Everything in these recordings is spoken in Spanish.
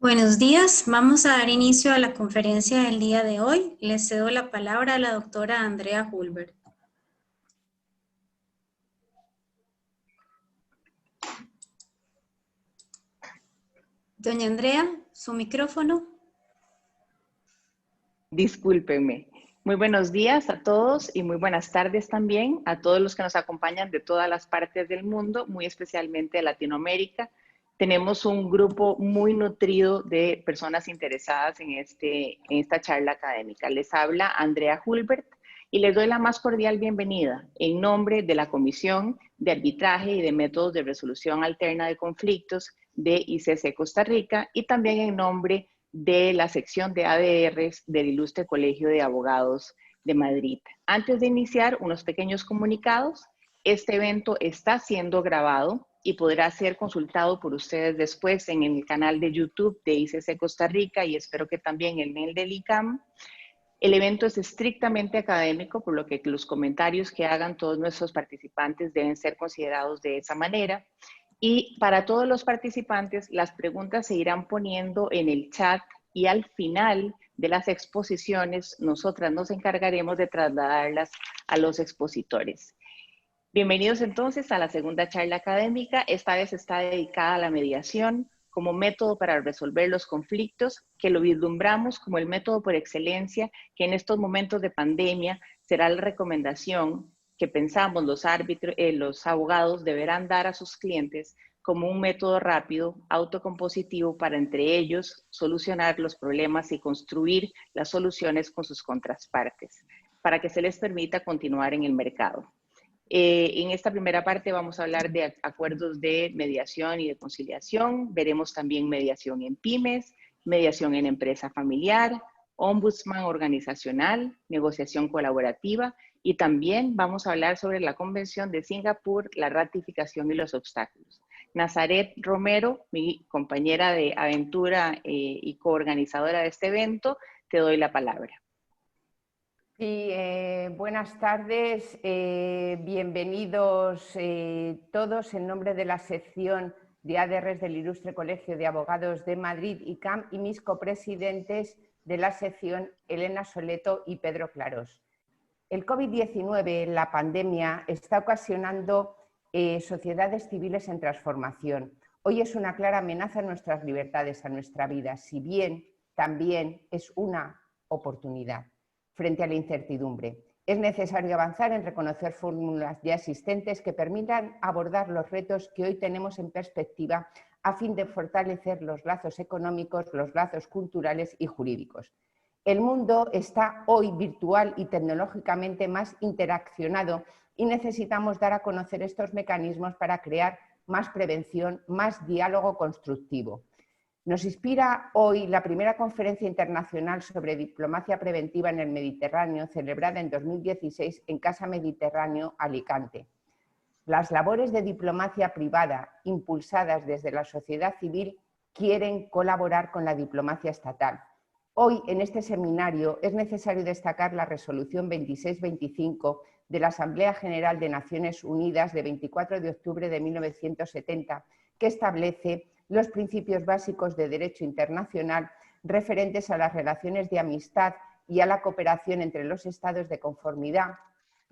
Buenos días, vamos a dar inicio a la conferencia del día de hoy. Le cedo la palabra a la doctora Andrea Hulbert. Doña Andrea, su micrófono. Discúlpenme. Muy buenos días a todos y muy buenas tardes también a todos los que nos acompañan de todas las partes del mundo, muy especialmente de Latinoamérica. Tenemos un grupo muy nutrido de personas interesadas en esta charla académica. Les habla Andrea Hulbert y les doy la más cordial bienvenida en nombre de la Comisión de Arbitraje y de Métodos de Resolución Alterna de Conflictos de ICC Costa Rica y también en nombre de la sección de ADRs del Ilustre Colegio de Abogados de Madrid. Antes de iniciar, unos pequeños comunicados. Este evento está siendo grabado y podrá ser consultado por ustedes después en el canal de YouTube de ICC Costa Rica y espero que también en el del ICAM. El evento es estrictamente académico, por lo que los comentarios que hagan todos nuestros participantes deben ser considerados de esa manera. Y para todos los participantes, las preguntas se irán poniendo en el chat y al final de las exposiciones, nosotras nos encargaremos de trasladarlas a los expositores. Bienvenidos entonces a la segunda charla académica. Esta vez está dedicada a la mediación como método para resolver los conflictos, que lo vislumbramos como el método por excelencia que en estos momentos de pandemia será la recomendación que pensamos los abogados deberán dar a sus clientes como un método rápido, autocompositivo para entre ellos solucionar los problemas y construir las soluciones con sus contrapartes, para que se les permita continuar en el mercado. En esta primera parte vamos a hablar de acuerdos de mediación y de conciliación. Veremos también mediación en pymes, mediación en empresa familiar, ombudsman organizacional, negociación colaborativa y también vamos a hablar sobre la Convención de Singapur, la ratificación y los obstáculos. Nazaret Romero, mi compañera de aventura y coorganizadora de este evento, te doy la palabra. Sí, buenas tardes, bienvenidos todos en nombre de la sección de ADRs del Ilustre Colegio de Abogados de Madrid, ICAM, y mis copresidentes de la sección, Elena Soleto y Pedro Clarós. El COVID-19, la pandemia, está ocasionando sociedades civiles en transformación. Hoy es una clara amenaza a nuestras libertades, a nuestra vida, si bien también es una oportunidad. Frente a la incertidumbre, es necesario avanzar en reconocer fórmulas ya existentes que permitan abordar los retos que hoy tenemos en perspectiva a fin de fortalecer los lazos económicos, los lazos culturales y jurídicos. El mundo está hoy virtual y tecnológicamente más interaccionado y necesitamos dar a conocer estos mecanismos para crear más prevención, más diálogo constructivo. Nos inspira hoy la primera conferencia internacional sobre diplomacia preventiva en el Mediterráneo, celebrada en 2016 en Casa Mediterráneo, Alicante. Las labores de diplomacia privada, impulsadas desde la sociedad civil, quieren colaborar con la diplomacia estatal. Hoy, en este seminario, es necesario destacar la resolución 2625 de la Asamblea General de Naciones Unidas de 24 de octubre de 1970, que establece los principios básicos de derecho internacional referentes a las relaciones de amistad y a la cooperación entre los estados de conformidad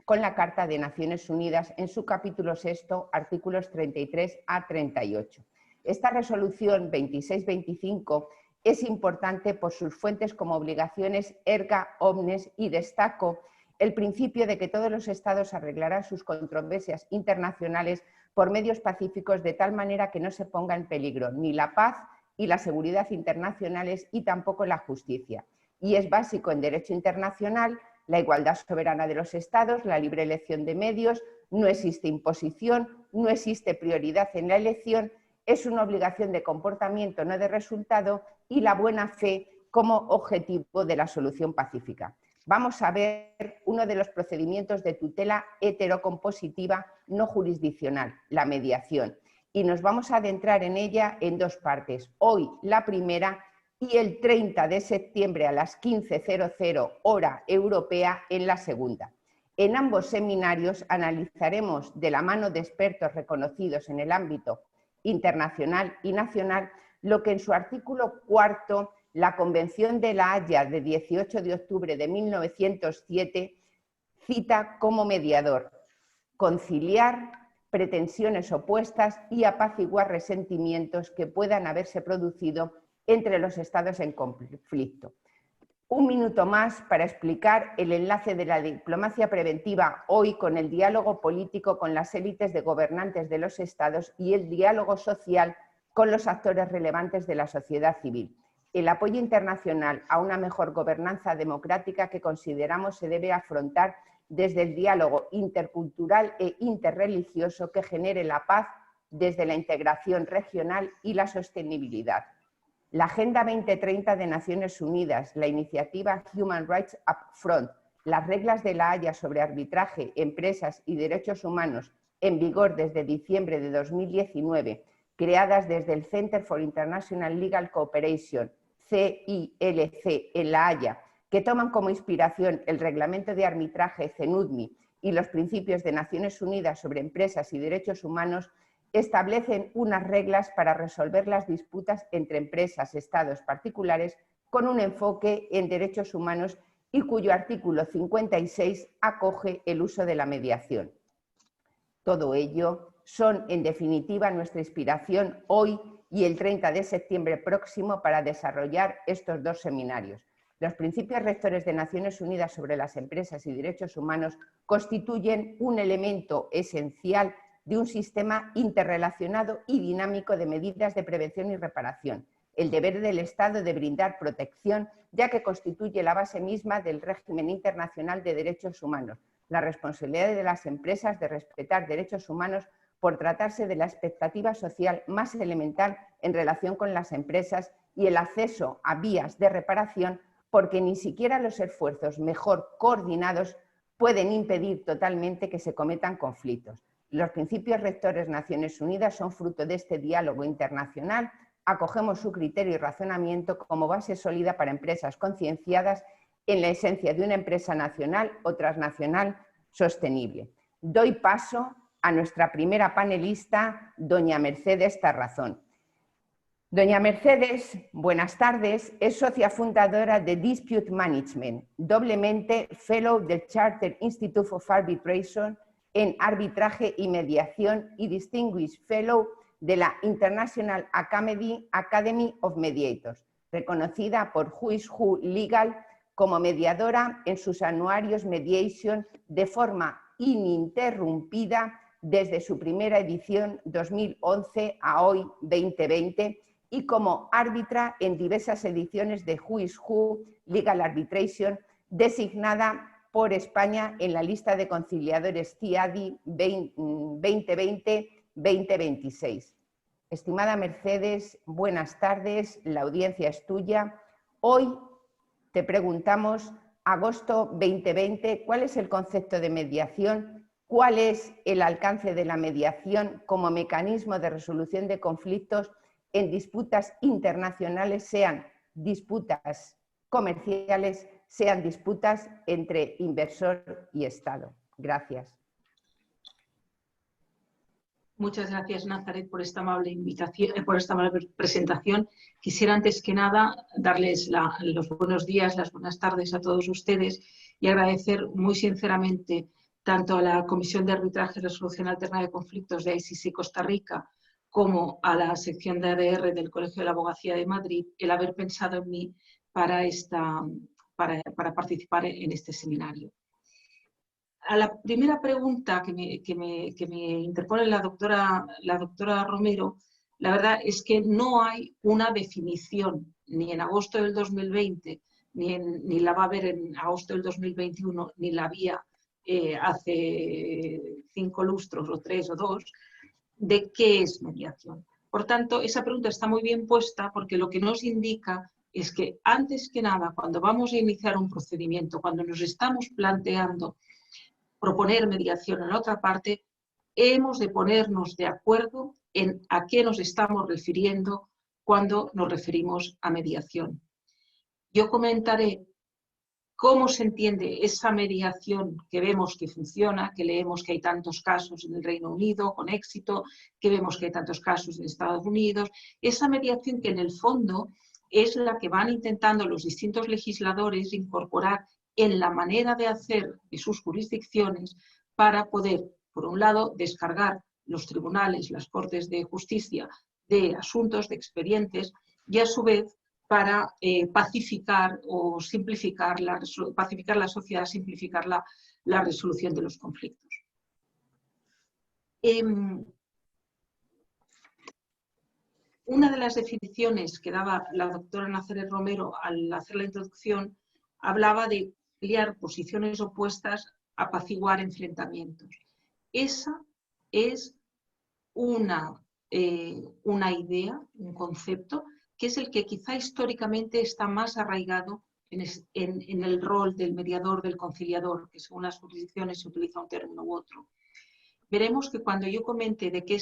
con la Carta de Naciones Unidas en su capítulo 6, artículos 33 a 38. Esta resolución 2625 es importante por sus fuentes como obligaciones erga omnes y destaco el principio de que todos los estados arreglarán sus controversias internacionales por medios pacíficos de tal manera que no se ponga en peligro ni la paz y la seguridad internacionales y tampoco la justicia. Y es básico en derecho internacional la igualdad soberana de los estados, la libre elección de medios, no existe imposición, no existe prioridad en la elección, es una obligación de comportamiento, no de resultado, y la buena fe como objetivo de la solución pacífica. Vamos a ver uno de los procedimientos de tutela heterocompositiva no jurisdiccional, la mediación. Y nos vamos a adentrar en ella en dos partes. Hoy la primera y el 30 de septiembre a las 15:00 hora europea en la segunda. En ambos seminarios analizaremos de la mano de expertos reconocidos en el ámbito internacional y nacional lo que en su artículo 4 la Convención de La Haya de 18 de octubre de 1907 cita como mediador: conciliar pretensiones opuestas y apaciguar resentimientos que puedan haberse producido entre los estados en conflicto. Un minuto más para explicar el enlace de la diplomacia preventiva hoy con el diálogo político con las élites de gobernantes de los estados y el diálogo social con los actores relevantes de la sociedad civil. El apoyo internacional a una mejor gobernanza democrática que consideramos se debe afrontar desde el diálogo intercultural e interreligioso que genere la paz desde la integración regional y la sostenibilidad. La Agenda 2030 de Naciones Unidas, la iniciativa Human Rights Upfront, las reglas de La Haya sobre arbitraje, empresas y derechos humanos en vigor desde diciembre de 2019, creadas desde el Center for International Legal Cooperation, CILC, en La Haya, que toman como inspiración el reglamento de arbitraje CENUDMI y los principios de Naciones Unidas sobre empresas y derechos humanos, establecen unas reglas para resolver las disputas entre empresas, estados, particulares, con un enfoque en derechos humanos y cuyo artículo 56 acoge el uso de la mediación. Todo ello son, en definitiva, nuestra inspiración hoy y el 30 de septiembre próximo para desarrollar estos dos seminarios. Los principios rectores de Naciones Unidas sobre las empresas y derechos humanos constituyen un elemento esencial de un sistema interrelacionado y dinámico de medidas de prevención y reparación. El deber del Estado de brindar protección, ya que constituye la base misma del régimen internacional de derechos humanos. La responsabilidad de las empresas de respetar derechos humanos por tratarse de la expectativa social más elemental en relación con las empresas y el acceso a vías de reparación, porque ni siquiera los esfuerzos mejor coordinados pueden impedir totalmente que se cometan conflictos. Los principios rectores Naciones Unidas son fruto de este diálogo internacional. Acogemos su criterio y razonamiento como base sólida para empresas concienciadas en la esencia de una empresa nacional o transnacional sostenible. Doy paso a nuestra primera panelista, doña Mercedes Tarrazón. Doña Mercedes, buenas tardes, es socia fundadora de Dispute Management, doblemente Fellow del Chartered Institute of Arbitration en arbitraje y mediación y Distinguished Fellow de la International Academy of Mediators, reconocida por Who is Who Legal como mediadora en sus anuarios Mediation de forma ininterrumpida desde su primera edición 2011 a hoy 2020 y como árbitra en diversas ediciones de Who is Who Legal Arbitration, designada por España en la lista de conciliadores CIADI 2020-2026. Estimada Mercedes, buenas tardes, la audiencia es tuya. Hoy te preguntamos, agosto 2020, ¿cuál es el concepto de mediación? ¿Cuál es el alcance de la mediación como mecanismo de resolución de conflictos en disputas internacionales, sean disputas comerciales, sean disputas entre inversor y Estado? Gracias. Muchas gracias, Nazaret, por esta amable invitación, por esta amable presentación. Quisiera antes que nada darles los buenos días, las buenas tardes a todos ustedes y agradecer muy sinceramente tanto a la Comisión de Arbitraje y Resolución Alterna de Conflictos de ICC Costa Rica como a la sección de ADR del Colegio de la Abogacía de Madrid el haber pensado en mí para participar en este seminario. A la primera pregunta que me interpone la doctora Romero, la verdad es que no hay una definición, ni en agosto del 2020, ni la va a haber en agosto del 2021, ni la había hace 5 lustros o 3 o 2, de qué es mediación. Por tanto, esa pregunta está muy bien puesta porque lo que nos indica es que antes que nada, cuando vamos a iniciar un procedimiento, cuando nos estamos planteando proponer mediación en la otra parte, hemos de ponernos de acuerdo en a qué nos estamos refiriendo cuando nos referimos a mediación. Yo comentaré cómo se entiende esa mediación que vemos que funciona, que leemos que hay tantos casos en el Reino Unido con éxito, que vemos que hay tantos casos en Estados Unidos, esa mediación que en el fondo es la que van intentando los distintos legisladores incorporar en la manera de hacer de sus jurisdicciones para poder, por un lado, descargar los tribunales, las cortes de justicia de asuntos, de expedientes, y a su vez para pacificar o simplificar pacificar la sociedad, simplificar la resolución de los conflictos. Una de las definiciones que daba la doctora Nazaret Romero al hacer la introducción hablaba de pelear posiciones opuestas, apaciguar enfrentamientos. Esa es una idea, un concepto, que es el que quizá históricamente está más arraigado en el rol del mediador, del conciliador, que según las jurisdicciones se utiliza un término u otro. Veremos que cuando yo comente de qué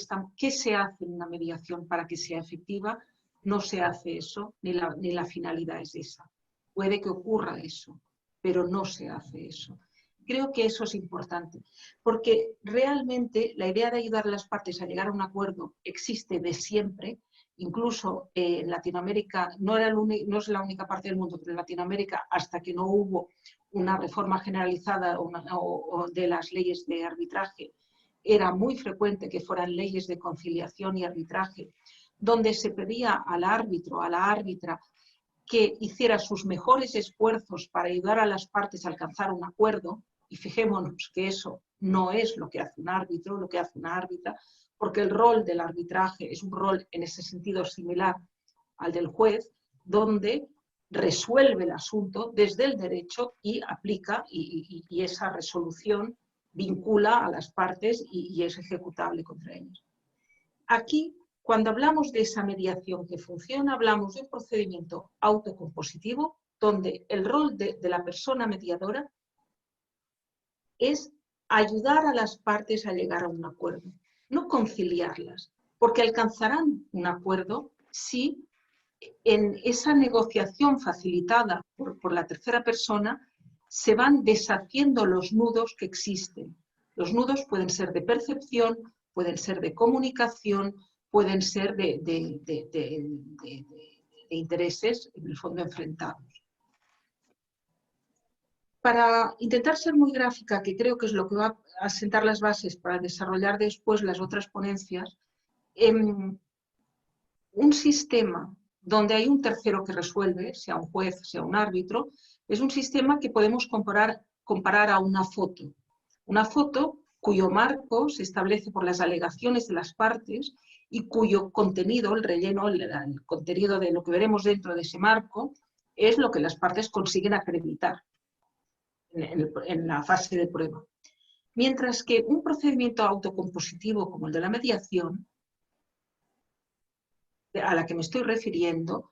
se hace en una mediación para que sea efectiva, no se hace eso, ni la finalidad es esa. Puede que ocurra eso, pero no se hace eso. Creo que eso es importante, porque realmente la idea de ayudar a las partes a llegar a un acuerdo existe de siempre. Incluso en Latinoamérica, no es la única parte del mundo, pero en Latinoamérica, hasta que no hubo una reforma generalizada de las leyes de arbitraje, era muy frecuente que fueran leyes de conciliación y arbitraje, donde se pedía al árbitro, a la árbitra, que hiciera sus mejores esfuerzos para ayudar a las partes a alcanzar un acuerdo, y fijémonos que eso no es lo que hace un árbitro, lo que hace una árbitra, porque el rol del arbitraje es un rol en ese sentido similar al del juez, donde resuelve el asunto desde el derecho y aplica, y esa resolución vincula a las partes y es ejecutable contra ellos. Aquí, cuando hablamos de esa mediación que funciona, hablamos de un procedimiento autocompositivo, donde el rol de la persona mediadora es ayudar a las partes a llegar a un acuerdo, no conciliarlas, porque alcanzarán un acuerdo si en esa negociación facilitada por la tercera persona se van deshaciendo los nudos que existen. Los nudos pueden ser de percepción, pueden ser de comunicación, pueden ser de intereses, en el fondo, enfrentados. Para intentar ser muy gráfica, que creo que es lo que va a sentar las bases para desarrollar después las otras ponencias, un sistema donde hay un tercero que resuelve, sea un juez, sea un árbitro, es un sistema que podemos comparar a una foto cuyo marco se establece por las alegaciones de las partes y cuyo contenido, el relleno, el contenido de lo que veremos dentro de ese marco, es lo que las partes consiguen acreditar en la fase de prueba. Mientras que un procedimiento autocompositivo como el de la mediación, a la que me estoy refiriendo,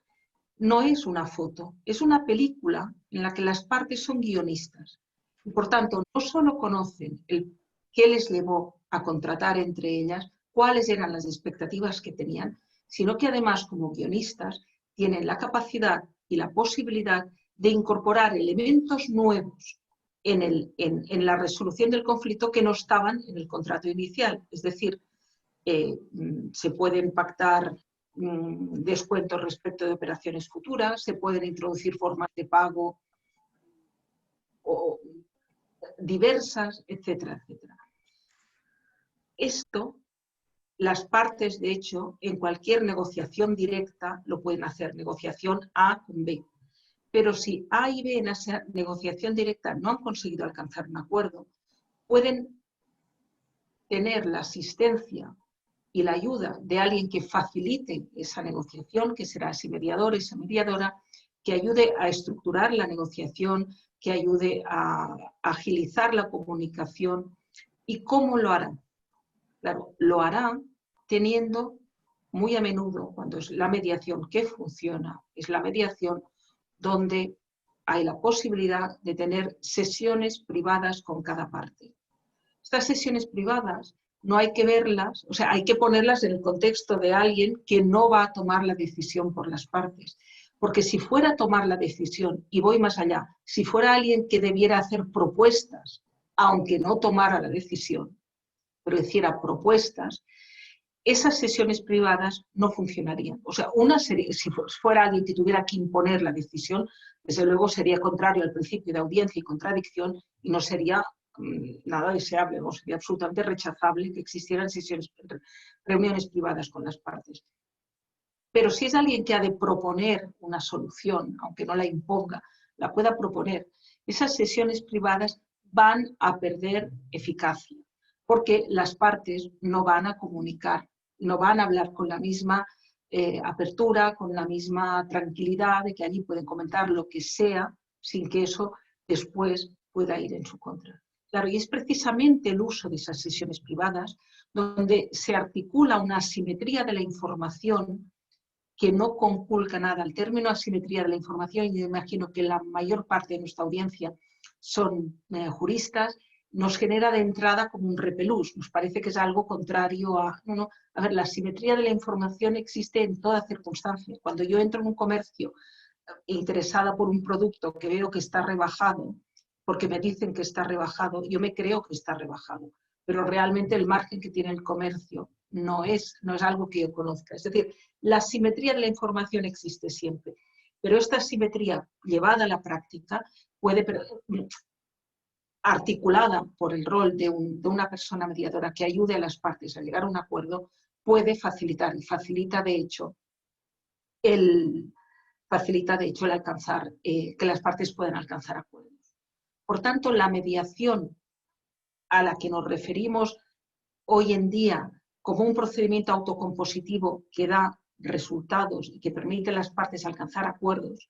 no es una foto, es una película en la que las partes son guionistas. Y por tanto, no solo conocen qué les llevó a contratar entre ellas, cuáles eran las expectativas que tenían, sino que además, como guionistas, tienen la capacidad y la posibilidad de incorporar elementos nuevos en la resolución del conflicto que no estaban en el contrato inicial. Es decir, se pueden pactar descuentos respecto de operaciones futuras, se pueden introducir formas de pago diversas, etcétera, etcétera. Esto, las partes, de hecho, en cualquier negociación directa lo pueden hacer, negociación A con B. Pero si A y B en esa negociación directa no han conseguido alcanzar un acuerdo, pueden tener la asistencia y la ayuda de alguien que facilite esa negociación, que será ese mediador, esa mediadora, que ayude a estructurar la negociación, que ayude a agilizar la comunicación. ¿Y cómo lo hará? Claro, lo hará teniendo muy a menudo, cuando es la mediación que funciona, es la mediación donde hay la posibilidad de tener sesiones privadas con cada parte. Estas sesiones privadas no hay que verlas, o sea, hay que ponerlas en el contexto de alguien que no va a tomar la decisión por las partes. Porque si fuera a tomar la decisión, y voy más allá, si fuera alguien que debiera hacer propuestas, aunque no tomara la decisión, pero hiciera propuestas, esas sesiones privadas no funcionarían. O sea, si fuera alguien que tuviera que imponer la decisión, desde luego sería contrario al principio de audiencia y contradicción y no sería nada deseable, o sería absolutamente rechazable que existieran reuniones privadas con las partes. Pero si es alguien que ha de proponer una solución, aunque no la imponga, la pueda proponer, esas sesiones privadas van a perder eficacia, porque las partes no van a comunicar, no van a hablar con la misma apertura, con la misma tranquilidad de que allí pueden comentar lo que sea sin que eso después pueda ir en su contra. Claro, y es precisamente el uso de esas sesiones privadas donde se articula una asimetría de la información que no conculca nada. El término asimetría de la información, y yo imagino que la mayor parte de nuestra audiencia son juristas, nos genera de entrada como un repelús, nos parece que es algo contrario a... No. A ver, la asimetría de la información existe en toda circunstancia. Cuando yo entro en un comercio interesada por un producto que veo que está rebajado, porque me dicen que está rebajado, yo me creo que está rebajado, pero realmente el margen que tiene el comercio no es algo que yo conozca. Es decir, la asimetría de la información existe siempre, pero esta asimetría llevada a la práctica puede, articulada por el rol de una persona mediadora que ayude a las partes a llegar a un acuerdo, puede facilitar, y facilita de hecho el alcanzar, que las partes puedan alcanzar acuerdos. Por tanto, la mediación a la que nos referimos hoy en día como un procedimiento autocompositivo que da resultados y que permite a las partes alcanzar acuerdos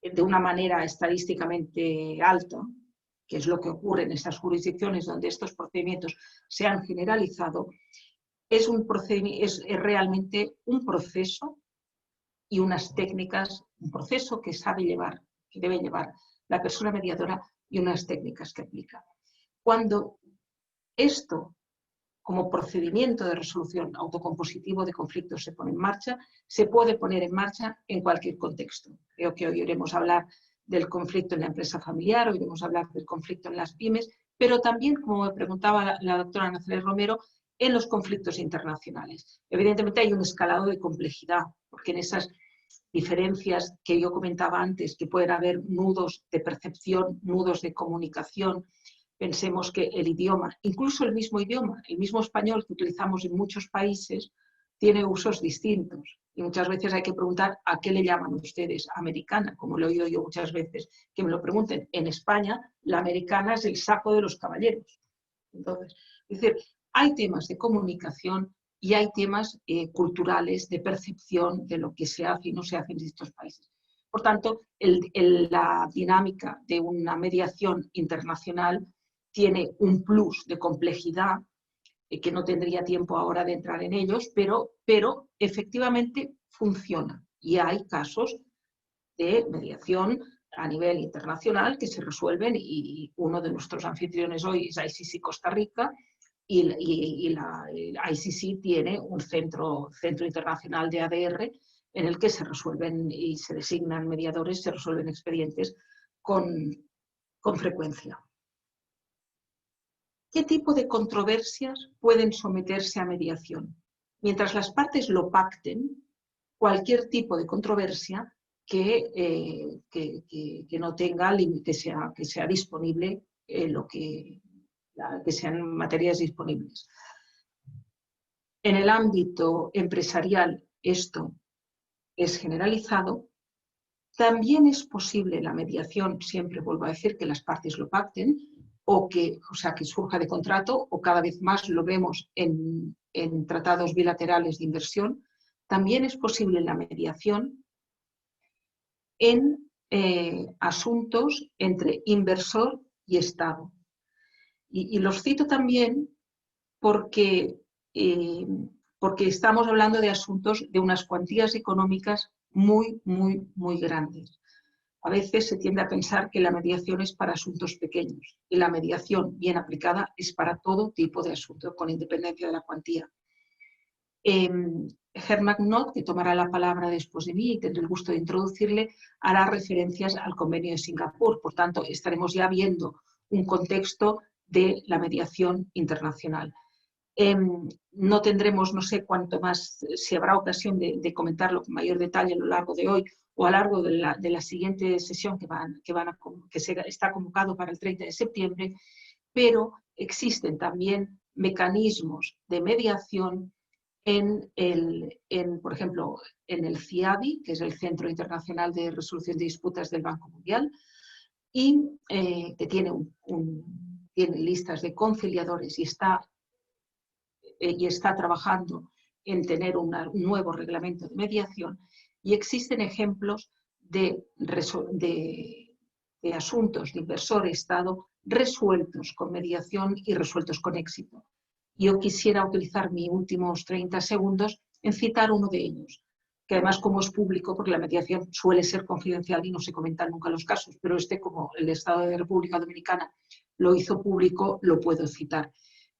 de una manera estadísticamente alta, que es lo que ocurre en estas jurisdicciones donde estos procedimientos se han generalizado, es realmente un proceso y unas técnicas, un proceso que debe llevar la persona mediadora y unas técnicas que aplica. Cuando esto, como procedimiento de resolución autocompositivo de conflictos, se pone en marcha, se puede poner en marcha en cualquier contexto. Creo que hoy oiremos hablar del conflicto en la empresa familiar, oiremos hablar del conflicto en las pymes, pero también, como me preguntaba la doctora Nazaret Romero, en los conflictos internacionales. Evidentemente hay un escalado de complejidad, porque en esas diferencias que yo comentaba antes, que pueden haber nudos de percepción, nudos de comunicación. Pensemos que el idioma, incluso el mismo idioma, el mismo español que utilizamos en muchos países, tiene usos distintos. Y muchas veces hay que preguntar a qué le llaman ustedes americana, como lo he oído yo muchas veces, que me lo pregunten. En España, la americana es el saco de los caballeros. Entonces, es decir, hay temas de comunicación y hay temas culturales de percepción de lo que se hace y no se hace en distintos países. Por tanto, la dinámica de una mediación internacional tiene un plus de complejidad que no tendría tiempo ahora de entrar en ellos, pero efectivamente funciona. Y hay casos de mediación a nivel internacional que se resuelven, y uno de nuestros anfitriones hoy es ICC Costa Rica, y la ICC tiene un centro internacional de ADR en el que se resuelven y se designan mediadores, se resuelven expedientes con frecuencia. ¿Qué tipo de controversias pueden someterse a mediación? Mientras las partes lo pacten, cualquier tipo de controversia que no tenga, que sea disponible, que sean materias disponibles. En el ámbito empresarial esto es generalizado. También es posible la mediación, siempre vuelvo a decir, que las partes lo pacten, que surja de contrato, o cada vez más lo vemos en tratados bilaterales de inversión. También es posible la mediación en asuntos entre inversor y Estado. Y los cito también porque estamos hablando de asuntos de unas cuantías económicas muy, muy, muy grandes. A veces se tiende a pensar que la mediación es para asuntos pequeños, y la mediación bien aplicada es para todo tipo de asuntos, con independencia de la cuantía. Herman Knott, que tomará la palabra después de mí y tendré el gusto de introducirle, hará referencias al convenio de Singapur. Por tanto, estaremos ya viendo un contexto de la mediación internacional. No tendremos, no sé cuánto más, si habrá ocasión de comentarlo con mayor detalle a lo largo de hoy o a lo largo de la siguiente sesión que está convocado para el 30 de septiembre, pero existen también mecanismos de mediación por ejemplo, en el CIADI, que es el Centro Internacional de Resolución de Disputas del Banco Mundial, y que tiene listas de conciliadores y está trabajando en tener un nuevo reglamento de mediación, y existen ejemplos de asuntos de inversor-Estado resueltos con mediación y resueltos con éxito. Yo quisiera utilizar mis últimos 30 segundos en citar uno de ellos, que además, como es público, porque la mediación suele ser confidencial y no se comentan nunca los casos, pero como el Estado de República Dominicana lo hizo público, lo puedo citar.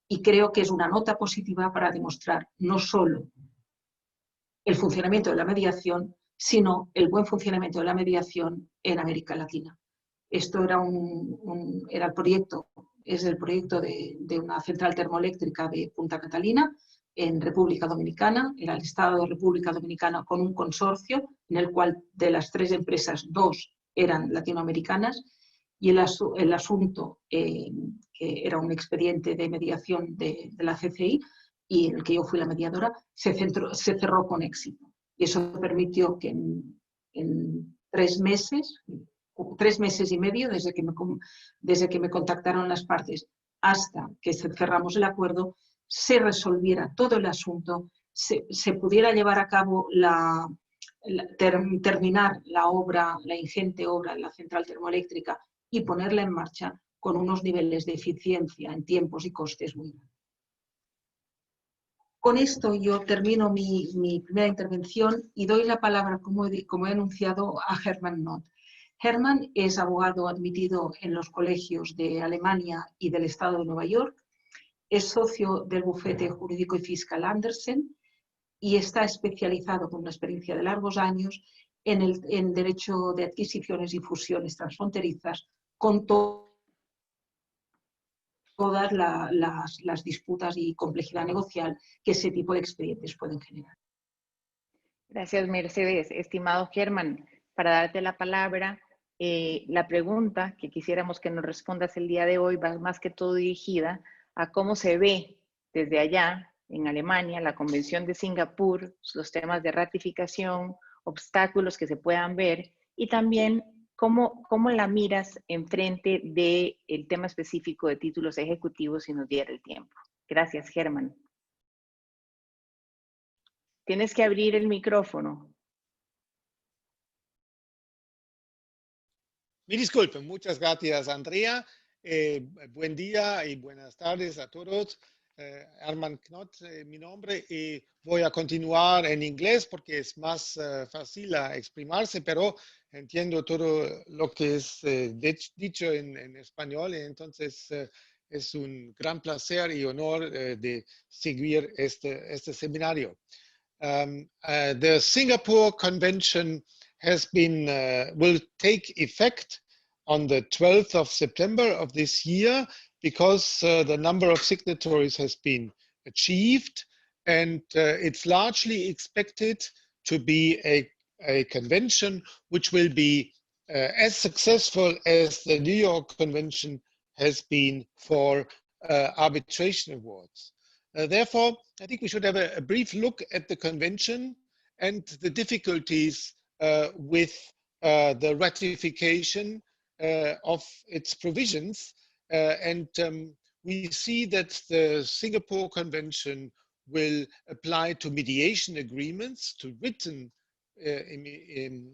Y creo que es una nota positiva para demostrar no solo el funcionamiento de la mediación, sino el buen funcionamiento de la mediación en América Latina. Esto era es el proyecto de una central termoeléctrica de Punta Catalina, en República Dominicana. Era el Estado de República Dominicana con un consorcio en el cual de las 3 empresas, 2 eran latinoamericanas, y el asunto, que era un expediente de mediación de la CCI, y en el que yo fui la mediadora, se cerró con éxito. Y eso permitió que en 3 meses y medio, desde que me contactaron las partes hasta que cerramos el acuerdo, se resolviera todo el asunto, se pudiera llevar a cabo terminar la ingente obra de la central termoeléctrica y ponerla en marcha con unos niveles de eficiencia en tiempos y costes muy grandes. Con esto yo termino mi primera intervención y doy la palabra, como he anunciado, a Herman Knott. Herman es abogado admitido en los colegios de Alemania y del Estado de Nueva York, es socio del bufete jurídico y fiscal Andersen y está especializado con una experiencia de largos años en derecho de adquisiciones y fusiones transfronterizas con todas las disputas y complejidad negocial que ese tipo de expedientes pueden generar. Gracias, Mercedes. Estimado Germán, para darte la palabra, la pregunta que quisiéramos que nos respondas el día de hoy va más que todo dirigida a cómo se ve desde allá, en Alemania, la Convención de Singapur, los temas de ratificación, obstáculos que se puedan ver, y también cómo la miras enfrente del tema específico de títulos ejecutivos si nos diera el tiempo. Gracias, Germán. Tienes que abrir el micrófono. Mi disculpe, muchas gracias, Andrea. Buen día y buenas tardes a todos. Herman Knott, mi nombre, y voy a continuar en inglés porque es más fácil exprimirse, pero entiendo todo lo que es dicho en español, y entonces es un gran placer y honor de seguir este seminario. The Singapore Convention has been, will take effect on the 12th of September of this year because the number of signatories has been achieved, and it's largely expected to be a convention which will be as successful as the New York Convention has been for arbitration awards. Therefore, I think we should have a brief look at the convention and the difficulties with the ratification of its provisions. We see that the Singapore Convention will apply to mediation agreements, to written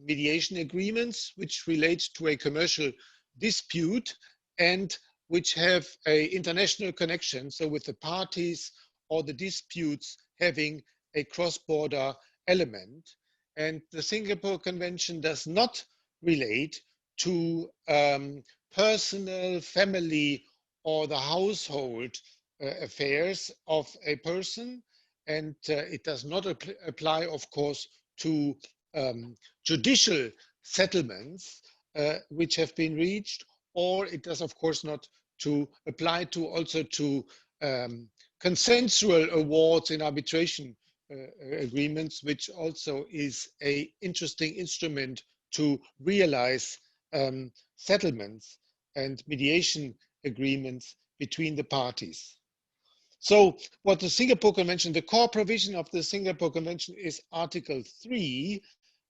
mediation agreements which relate to a commercial dispute and which have an international connection, so with the parties or the disputes having a cross-border element. And the Singapore Convention does not relate to personal, family, or the household affairs of a person. and it does not apply, of course, to judicial settlements which have been reached, or it does, of course, not to apply to also to consensual awards in arbitration agreements, which also is an interesting instrument to realize settlements and mediation agreements between the parties. So what the Singapore Convention, the core provision of the Singapore Convention is Article 3,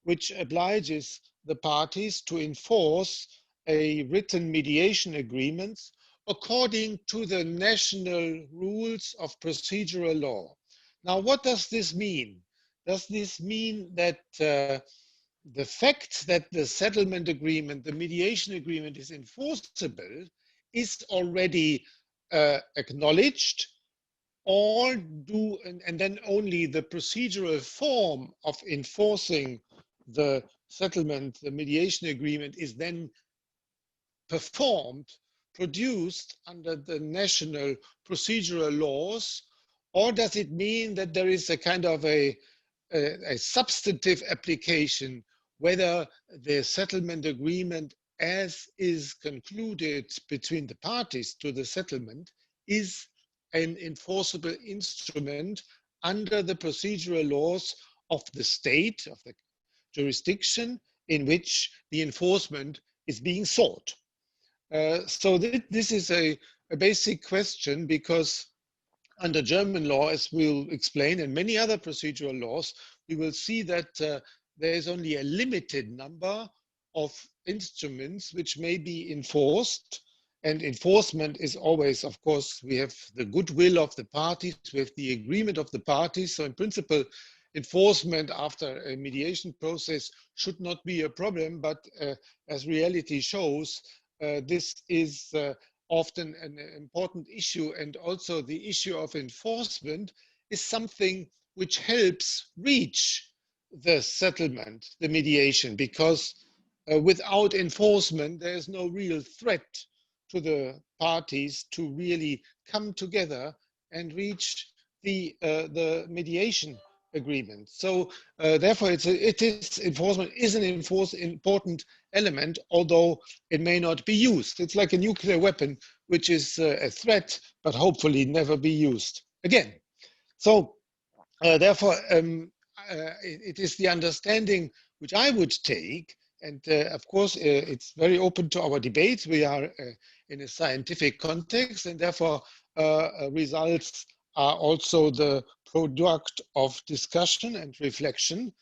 which obliges the parties to enforce a written mediation agreements according to the national rules of procedural law. Now, what does this mean? Does this mean that the fact that the settlement agreement, the mediation agreement is enforceable is already acknowledged, or and then only the procedural form of enforcing the settlement, the mediation agreement is then performed, produced under the national procedural laws? Or does it mean that there is a kind of a substantive application, whether the settlement agreement as is concluded between the parties to the settlement is an enforceable instrument under the procedural laws of the state, of the jurisdiction in which the enforcement is being sought? So this is a basic question, because under German law, as we'll explain, and many other procedural laws, we will see that there is only a limited number of instruments which may be enforced. And enforcement is always, of course, we have the goodwill of the parties, we have the agreement of the parties. So in principle, enforcement after a mediation process should not be a problem, but as reality shows, this is often an important issue, and also the issue of enforcement is something which helps reach the settlement, the mediation, because without enforcement, there is no real threat to the parties to really come together and reach the mediation agreement. So therefore, enforcement is an important element, although it may not be used. It's like a nuclear weapon, which is a threat, but hopefully never be used again. So therefore, it is the understanding which I would take, and of course, it's very open to our debates. We are in a scientific context, and therefore results are also the product of discussion and reflection.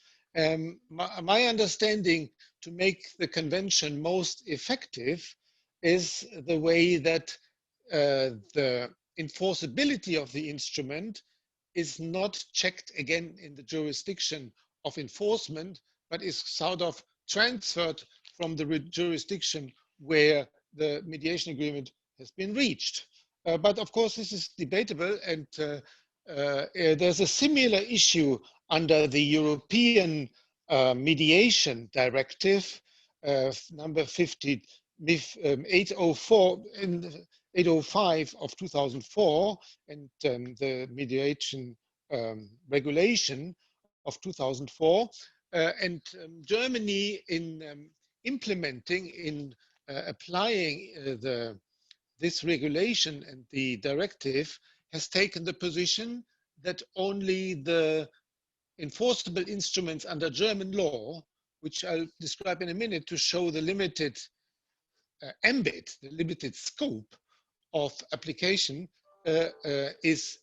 My understanding to make the convention most effective is the way that the enforceability of the instrument is not checked again in the jurisdiction of enforcement, but is sort of transferred from the jurisdiction where the mediation agreement has been reached. But of course, this is debatable, and there's a similar issue under the European Mediation Directive, number 805 of 2004, and the mediation regulation of 2004. And Germany, in implementing, in applying this regulation and the directive, has taken the position that only the enforceable instruments under German law, which I'll describe in a minute to show the limited ambit, the limited scope of application, is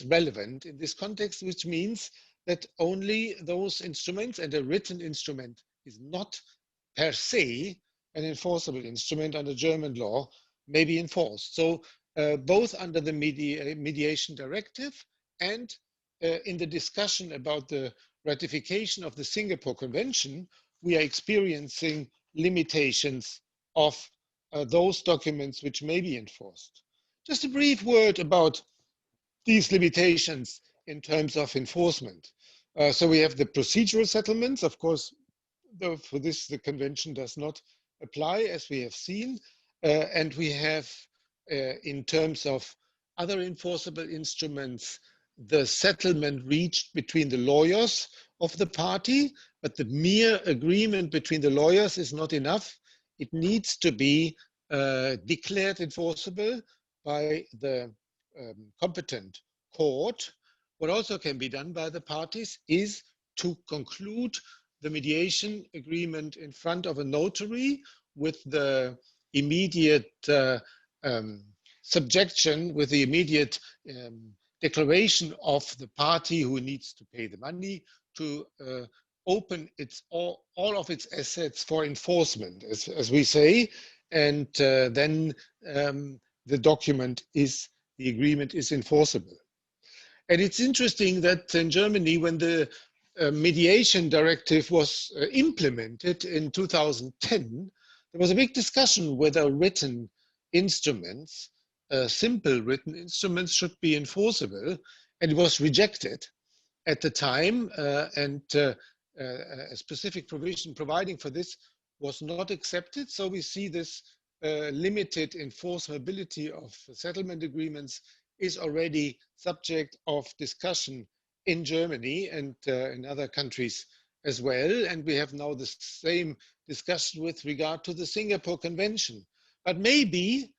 relevant in this context, which means that only those instruments, and a written instrument is not per se an enforceable instrument under German law, may be enforced. So both under the mediation directive and in the discussion about the ratification of the Singapore Convention, we are experiencing limitations of those documents which may be enforced. Just a brief word about these limitations in terms of enforcement. So we have the procedural settlements. Of course, for this, the convention does not apply, as we have seen. And we have, in terms of other enforceable instruments, the settlement reached between the lawyers of the party, but the mere agreement between the lawyers is not enough. It needs to be declared enforceable by the competent court. What also can be done by the parties is to conclude the mediation agreement in front of a notary with the immediate subjection, with the immediate declaration of the party who needs to pay the money to open all of its assets for enforcement, as we say, and then the document is, the agreement is enforceable. And it's interesting that in Germany, when the mediation directive was implemented in 2010, there was a big discussion whether written instruments, simple written instruments, should be enforceable, and it was rejected at the time, and a specific provision providing for this was not accepted. So we see this limited enforceability of settlement agreements is already subject of discussion in Germany and in other countries as well. And we have now the same discussion with regard to the Singapore Convention. But maybe,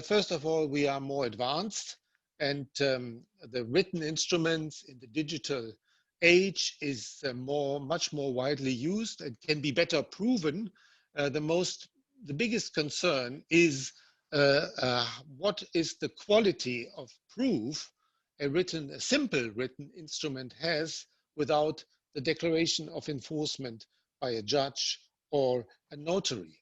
first of all, we are more advanced, and the written instruments in the digital age is much more widely used and can be better proven. The biggest concern is what is the quality of proof a simple written instrument has without the declaration of enforcement by a judge or a notary.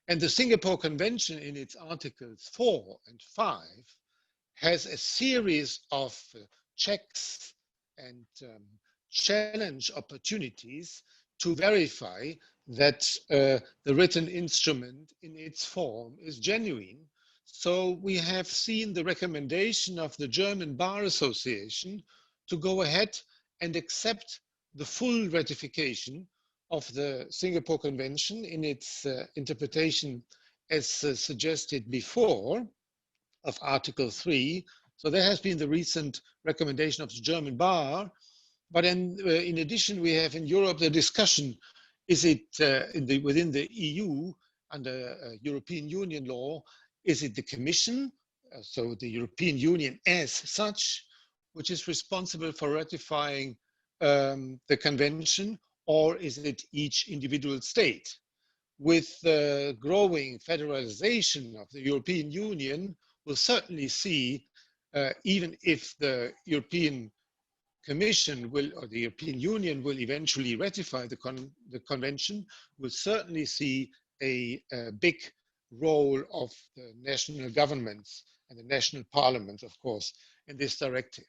And the Singapore Convention, in its Articles 4 and 5, has a series of checks and challenge opportunities to verify that the written instrument in its form is genuine. So we have seen the recommendation of the German Bar Association to go ahead and accept the full ratification of the Singapore Convention in its interpretation as suggested before of Article 3. So there has been the recent recommendation of the German Bar. But in addition, we have in Europe the discussion, is it within the EU, under European Union law, is it the Commission, so the European Union as such, which is responsible for ratifying the convention, or is it each individual state? With the growing federalization of the European Union, we'll certainly see, even if the European Commission will, or the European Union will eventually ratify the convention, we'll certainly see a big role of the national governments and the national parliaments, of course, in this directive.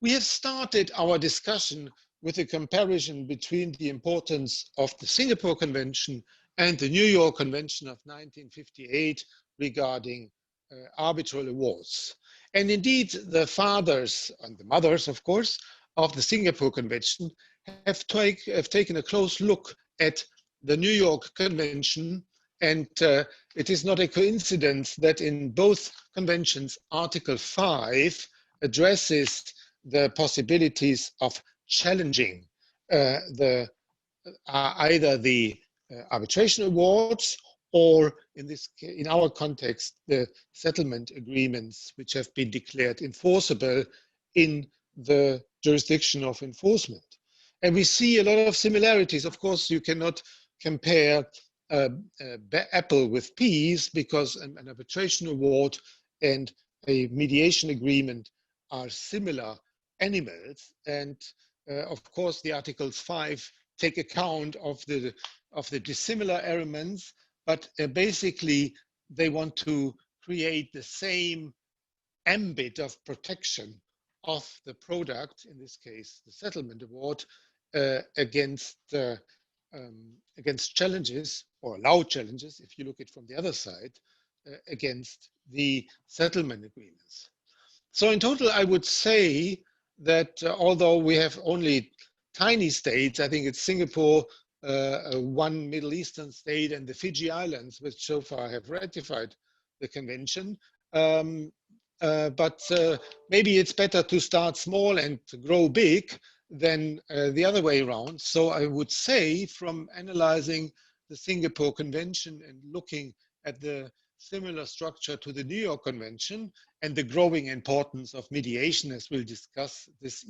We have started our discussion with a comparison between the importance of the Singapore Convention and the New York Convention of 1958 regarding arbitral awards. And indeed, the fathers and the mothers, of course, of the Singapore Convention have taken a close look at the New York Convention. And it is not a coincidence that in both conventions, Article 5 addresses the possibilities of challenging either the arbitration awards or in our context, the settlement agreements which have been declared enforceable in the jurisdiction of enforcement. And we see a lot of similarities. Of course, you cannot compare apple with peas, because an arbitration award and a mediation agreement are similar animals. And of course, the Articles 5 take account of the dissimilar elements, but basically they want to create the same ambit of protection of the product, in this case, the settlement award, against challenges, or allow challenges, if you look at it from the other side, against the settlement agreements. So in total, I would say that although we have only tiny states, I think it's Singapore, one Middle Eastern state, and the Fiji Islands, which so far have ratified the convention, but maybe it's better to start small and grow big than the other way around. So I would say, from analyzing the Singapore Convention and looking at the similar structure to the New York Convention and the growing importance of mediation, as we'll discuss this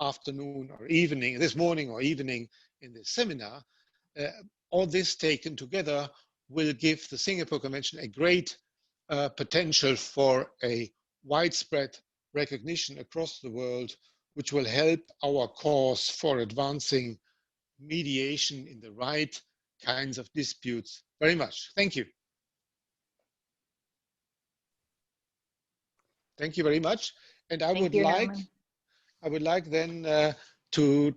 afternoon or evening, this morning or evening in this seminar, all this taken together will give the Singapore Convention a great potential for a widespread recognition across the world, which will help our cause for advancing mediation in the right kinds of disputes very much. Thank you. Thank you very much. And I would like then to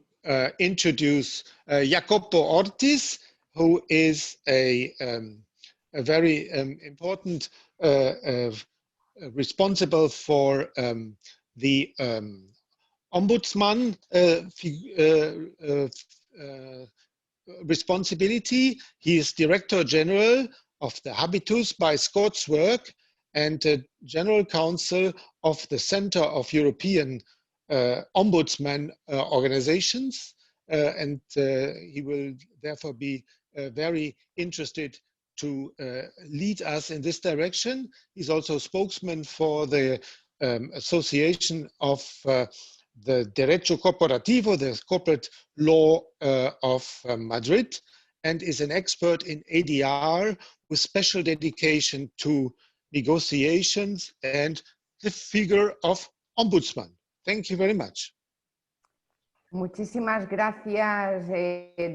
introduce Jacopo Ortiz, who is a very important responsible for the Ombudsman responsibility. He is Director General of the Habitus by Scott's Work and General Counsel of the Center of European Ombudsman organizations. And he will therefore be very interested to lead us in this direction. He's also spokesman for the Association of the Derecho Corporativo, the corporate law of Madrid, and is an expert in ADR with special dedication to negotiations and the figure of ombudsman. Thank you very much. Muchísimas gracias,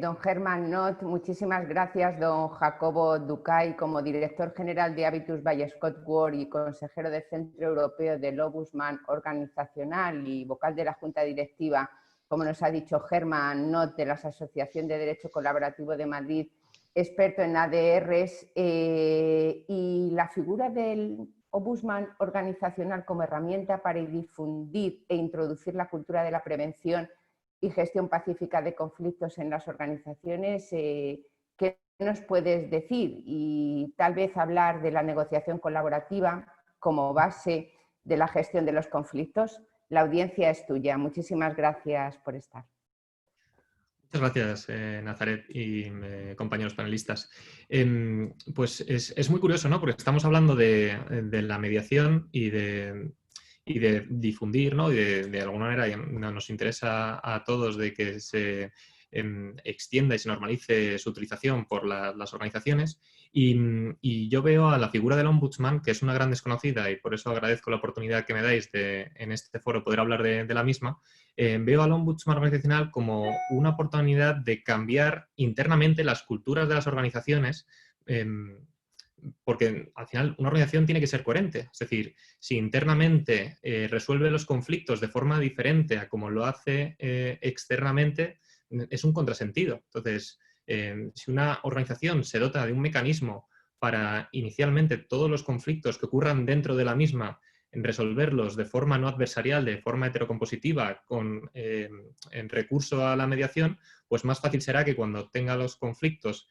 don Herman Knott. Muchísimas gracias, don Jacobo Ducay, como director general de Habitus by Scott Ward y consejero del Centro Europeo del Ombudsman Organizacional y vocal de la Junta Directiva, como nos ha dicho Herman Knott, de la Asociación de Derecho Colaborativo de Madrid, experto en ADRs, y la figura del Ombudsman organizacional como herramienta para difundir e introducir la cultura de la prevención y gestión pacífica de conflictos en las organizaciones. ¿Qué nos puedes decir? Y tal vez hablar de la negociación colaborativa como base de la gestión de los conflictos. La audiencia es tuya. Muchísimas gracias por estar. Muchas gracias, Nazaret y compañeros panelistas. Pues es muy curioso, ¿no? Porque estamos hablando de la mediación y de difundir, ¿no? Y de alguna manera nos interesa a todos de que se extienda y se normalice su utilización por las organizaciones. Y yo veo a la figura del ombudsman, que es una gran desconocida, y por eso agradezco la oportunidad que me dais de en este foro poder hablar de la misma. Veo al ombudsman organizacional como una oportunidad de cambiar internamente las culturas de las organizaciones, porque al final una organización tiene que ser coherente. Es decir, si internamente resuelve los conflictos de forma diferente a como lo hace externamente, es un contrasentido. Entonces, si una organización se dota de un mecanismo para inicialmente todos los conflictos que ocurran dentro de la misma, en resolverlos de forma no adversarial, de forma heterocompositiva, en recurso a la mediación, pues más fácil será que cuando tenga los conflictos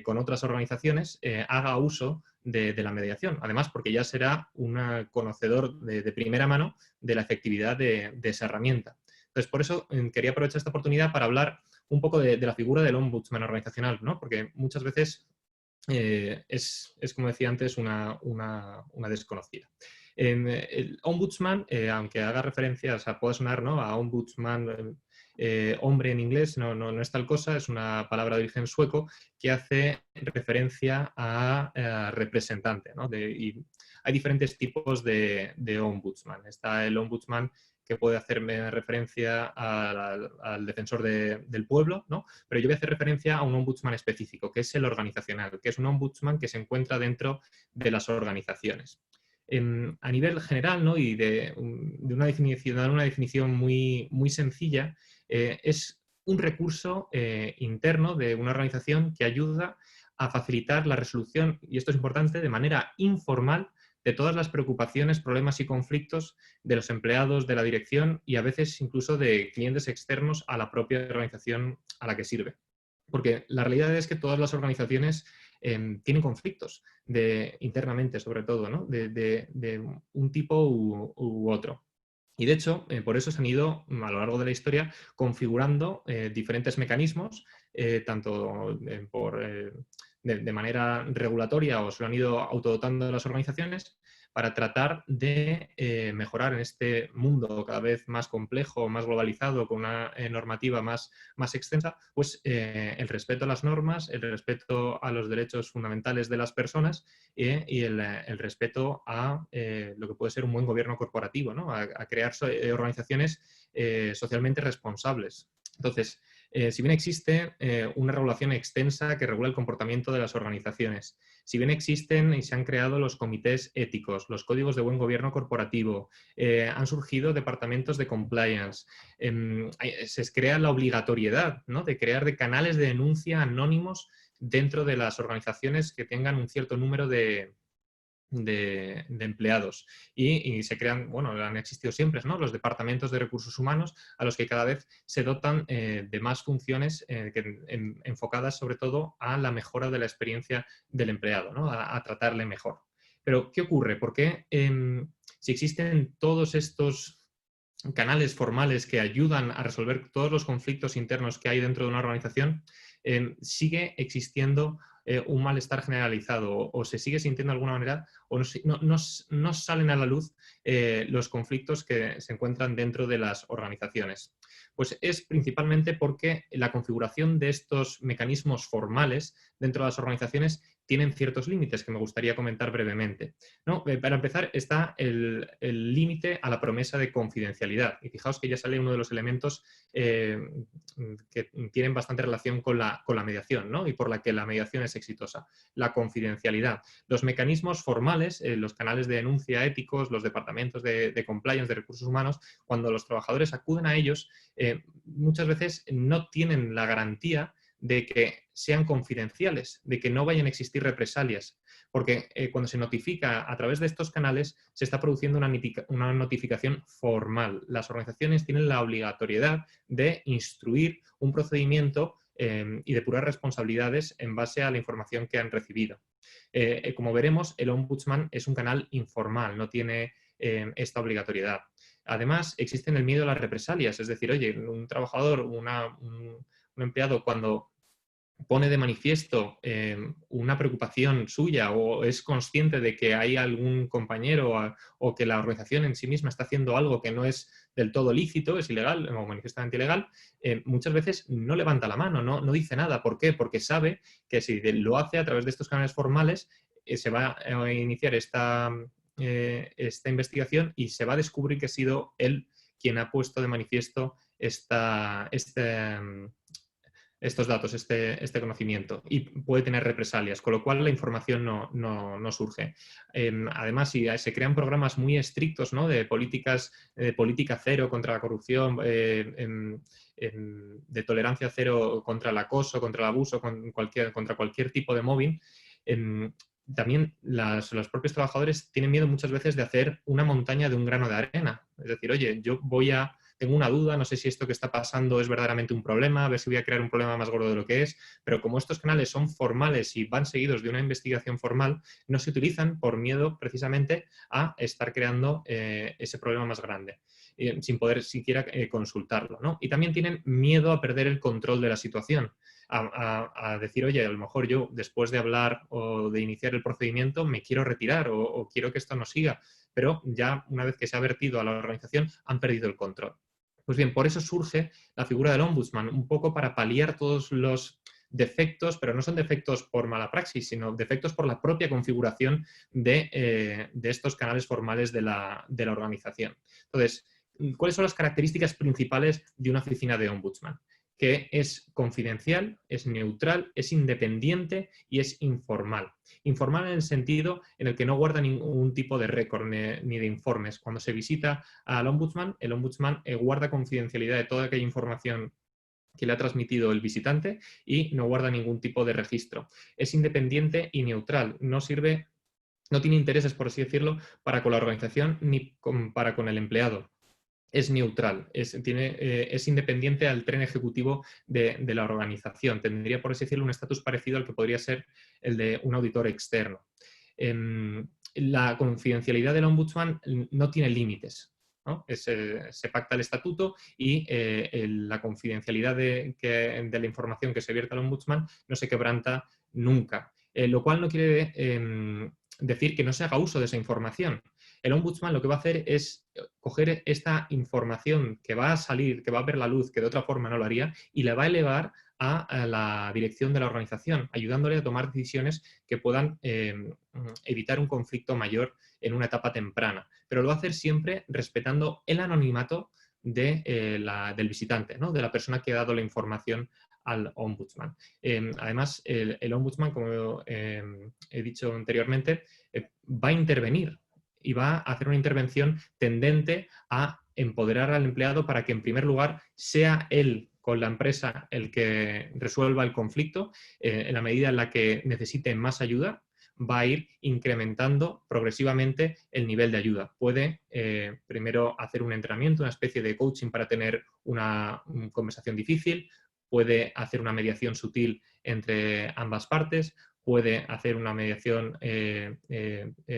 con otras organizaciones haga uso de la mediación. Además, porque ya será un conocedor de primera mano de la efectividad de esa herramienta. Entonces, por eso quería aprovechar esta oportunidad para hablar un poco de la figura del ombudsman organizacional, ¿no? Porque muchas veces es, como decía antes, una desconocida. El ombudsman, aunque haga referencia, o sea, puede sonar, ¿no?, a ombudsman, hombre en inglés, no es tal cosa, es una palabra de origen sueco que hace referencia a representante, ¿no? Y hay diferentes tipos de ombudsman. Está el ombudsman que puede hacerme referencia al defensor del pueblo, ¿no? Pero yo voy a hacer referencia a un ombudsman específico, que es el organizacional, que es un ombudsman que se encuentra dentro de las organizaciones. A nivel general, ¿no?, y de una definición muy, muy sencilla, es un recurso interno de una organización que ayuda a facilitar la resolución, y esto es importante, de manera informal, de todas las preocupaciones, problemas y conflictos de los empleados de la dirección y a veces incluso de clientes externos a la propia organización a la que sirve. Porque la realidad es que todas las organizaciones tienen conflictos internamente, sobre todo, ¿no? de un tipo u otro. Y de hecho, por eso se han ido a lo largo de la historia configurando diferentes mecanismos, tanto de manera regulatoria o se lo han ido autodotando las organizaciones para tratar de mejorar en este mundo cada vez más complejo, más globalizado, con una normativa más extensa, pues el respeto a las normas, el respeto a los derechos fundamentales de las personas y el respeto a lo que puede ser un buen gobierno corporativo, ¿no? A crear organizaciones socialmente responsables. Entonces, si bien existe una regulación extensa que regula el comportamiento de las organizaciones, si bien existen y se han creado los comités éticos, los códigos de buen gobierno corporativo, han surgido departamentos de compliance, se crea la obligatoriedad, ¿no? de crear canales de denuncia anónimos dentro de las organizaciones que tengan un cierto número de empleados y se crean, bueno, han existido siempre, ¿no? Los departamentos de recursos humanos a los que cada vez se dotan de más funciones enfocadas sobre todo a la mejora de la experiencia del empleado, ¿no? A tratarle mejor. Pero, ¿qué ocurre? ¿Por qué si existen todos estos canales formales que ayudan a resolver todos los conflictos internos que hay dentro de una organización, sigue existiendo un malestar generalizado o se sigue sintiendo de alguna manera o no salen a la luz los conflictos que se encuentran dentro de las organizaciones? Pues es principalmente porque la configuración de estos mecanismos formales dentro de las organizaciones tienen ciertos límites que me gustaría comentar brevemente, ¿no? Para empezar está el límite a la promesa de confidencialidad. Y fijaos que ya sale uno de los elementos que tienen bastante relación con la mediación, ¿no? Y por la que la mediación es exitosa. La confidencialidad. Los mecanismos formales, los canales de denuncia éticos, los departamentos de compliance, de recursos humanos, cuando los trabajadores acuden a ellos, muchas veces no tienen la garantía de que sean confidenciales, de que no vayan a existir represalias, porque cuando se notifica a través de estos canales se está produciendo una notificación formal. Las organizaciones tienen la obligatoriedad de instruir un procedimiento y depurar responsabilidades en base a la información que han recibido. Como veremos, el Ombudsman es un canal informal, no tiene esta obligatoriedad. Además, existe el miedo a las represalias, es decir, oye, un trabajador, un empleado cuando pone de manifiesto una preocupación suya o es consciente de que hay algún compañero o que la organización en sí misma está haciendo algo que no es del todo lícito, es ilegal o manifiestamente ilegal, muchas veces no levanta la mano, no dice nada. ¿Por qué? Porque sabe que si lo hace a través de estos canales formales se va a iniciar esta investigación y se va a descubrir que ha sido él quien ha puesto de manifiesto estos datos, este conocimiento, y puede tener represalias, con lo cual la información no surge. Además, si se crean programas muy estrictos, ¿no? de política cero contra la corrupción, de tolerancia cero contra el acoso, contra el abuso, contra cualquier tipo de mobbing, también los propios trabajadores tienen miedo muchas veces de hacer una montaña de un grano de arena. Es decir, oye, tengo una duda, no sé si esto que está pasando es verdaderamente un problema, a ver si voy a crear un problema más gordo de lo que es, pero como estos canales son formales y van seguidos de una investigación formal, no se utilizan por miedo precisamente a estar creando ese problema más grande, sin poder siquiera consultarlo, ¿no? Y también tienen miedo a perder el control de la situación, a decir, oye, a lo mejor yo después de hablar o de iniciar el procedimiento me quiero retirar o quiero que esto no siga, pero ya una vez que se ha vertido a la organización han perdido el control. Pues bien, por eso surge la figura del Ombudsman, un poco para paliar todos los defectos, pero no son defectos por mala praxis, sino defectos por la propia configuración de estos canales formales de la organización. Entonces, ¿cuáles son las características principales de una oficina de Ombudsman? Que es confidencial, es neutral, es independiente y es informal. Informal en el sentido en el que no guarda ningún tipo de récord ni de informes. Cuando se visita al Ombudsman, el Ombudsman guarda confidencialidad de toda aquella información que le ha transmitido el visitante y no guarda ningún tipo de registro. Es independiente y neutral, no tiene intereses, por así decirlo, para con la organización ni para con el empleado. es neutral, es independiente al tren ejecutivo de la organización. Tendría, por así decirlo, un estatus parecido al que podría ser el de un auditor externo. La confidencialidad del ombudsman no tiene límites, ¿no? Se pacta el estatuto y la confidencialidad de la información que se vierte al ombudsman no se quebranta nunca, lo cual no quiere decir que no se haga uso de esa información. El ombudsman lo que va a hacer es coger esta información que va a salir, que va a ver la luz, que de otra forma no lo haría, y la va a elevar a la dirección de la organización, ayudándole a tomar decisiones que puedan evitar un conflicto mayor en una etapa temprana. Pero lo va a hacer siempre respetando el anonimato del visitante, ¿no? De la persona que ha dado la información al ombudsman. Además, el ombudsman, como he dicho anteriormente, va a intervenir y va a hacer una intervención tendente a empoderar al empleado para que, en primer lugar, sea él con la empresa el que resuelva el conflicto. En la medida en la que necesite más ayuda, va a ir incrementando progresivamente el nivel de ayuda. Puede primero hacer un entrenamiento, una especie de coaching para tener una conversación difícil, puede hacer una mediación sutil entre ambas partes, puede hacer una mediación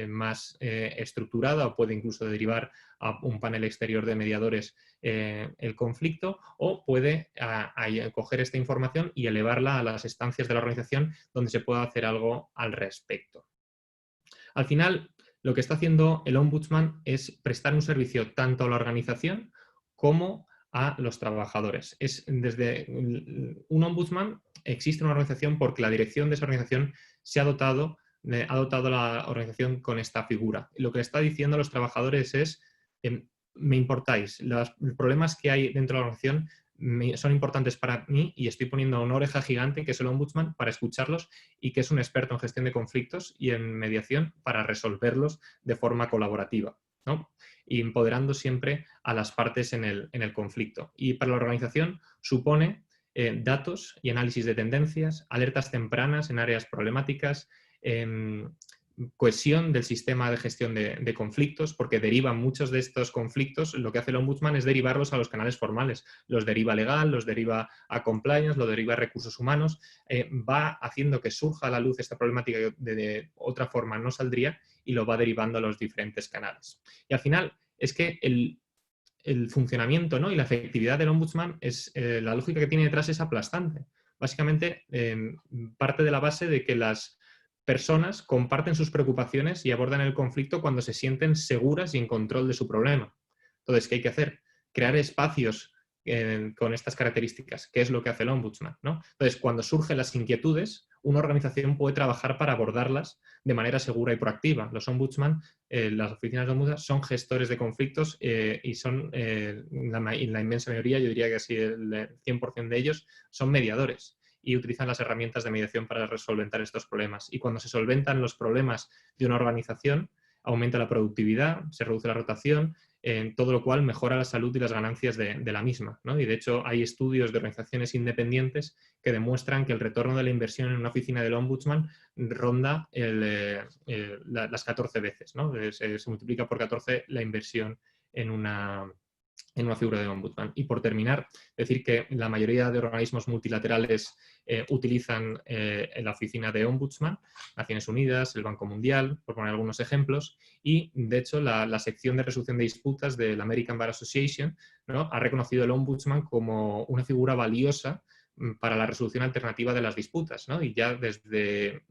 más estructurada o puede incluso derivar a un panel exterior de mediadores el conflicto, o puede coger esta información y elevarla a las instancias de la organización donde se pueda hacer algo al respecto. Al final, lo que está haciendo el ombudsman es prestar un servicio tanto a la organización como a los trabajadores. Desde un ombudsman existe una organización porque la dirección de esa organización ha dotado a la organización con esta figura. Lo que le está diciendo a los trabajadores es: me importáis, los problemas que hay dentro de la organización son importantes para mí y estoy poniendo una oreja gigante, que es el ombudsman, para escucharlos, y que es un experto en gestión de conflictos y en mediación para resolverlos de forma colaborativa, ¿no? Y empoderando siempre a las partes en el conflicto. Y para la organización supone datos y análisis de tendencias, alertas tempranas en áreas problemáticas, cohesión del sistema de gestión de conflictos, porque derivan muchos de estos conflictos. Lo que hace el ombudsman es derivarlos a los canales formales. Los deriva legal, los deriva a compliance, los deriva a recursos humanos. Va haciendo que surja a la luz esta problemática que de otra forma no saldría, y lo va derivando a los diferentes canales. Y al final es que el funcionamiento, ¿no?, y la efectividad del ombudsman, la lógica que tiene detrás es aplastante. Básicamente parte de la base de que las personas comparten sus preocupaciones y abordan el conflicto cuando se sienten seguras y en control de su problema. Entonces, ¿qué hay que hacer? Crear espacios con estas características, que es lo que hace el ombudsman, ¿no? Entonces, cuando surgen las inquietudes, una organización puede trabajar para abordarlas de manera segura y proactiva. Los ombudsman, las oficinas de ombudsman, son gestores de conflictos y son, en la inmensa mayoría, yo diría que casi el 100% de ellos, son mediadores y utilizan las herramientas de mediación para resolver estos problemas. Y cuando se solventan los problemas de una organización, aumenta la productividad, se reduce la rotación, todo lo cual mejora la salud y las ganancias de la misma, ¿no? Y de hecho hay estudios de organizaciones independientes que demuestran que el retorno de la inversión en una oficina del ombudsman ronda las 14 veces, ¿no? Se multiplica por 14 la inversión en una figura de ombudsman. Y por terminar, decir que la mayoría de organismos multilaterales utilizan la oficina de ombudsman, Naciones Unidas, el Banco Mundial, por poner algunos ejemplos, y de hecho la sección de resolución de disputas de la American Bar Association, ¿no?, ha reconocido el ombudsman como una figura valiosa para la resolución alternativa de las disputas, ¿no? Y ya desde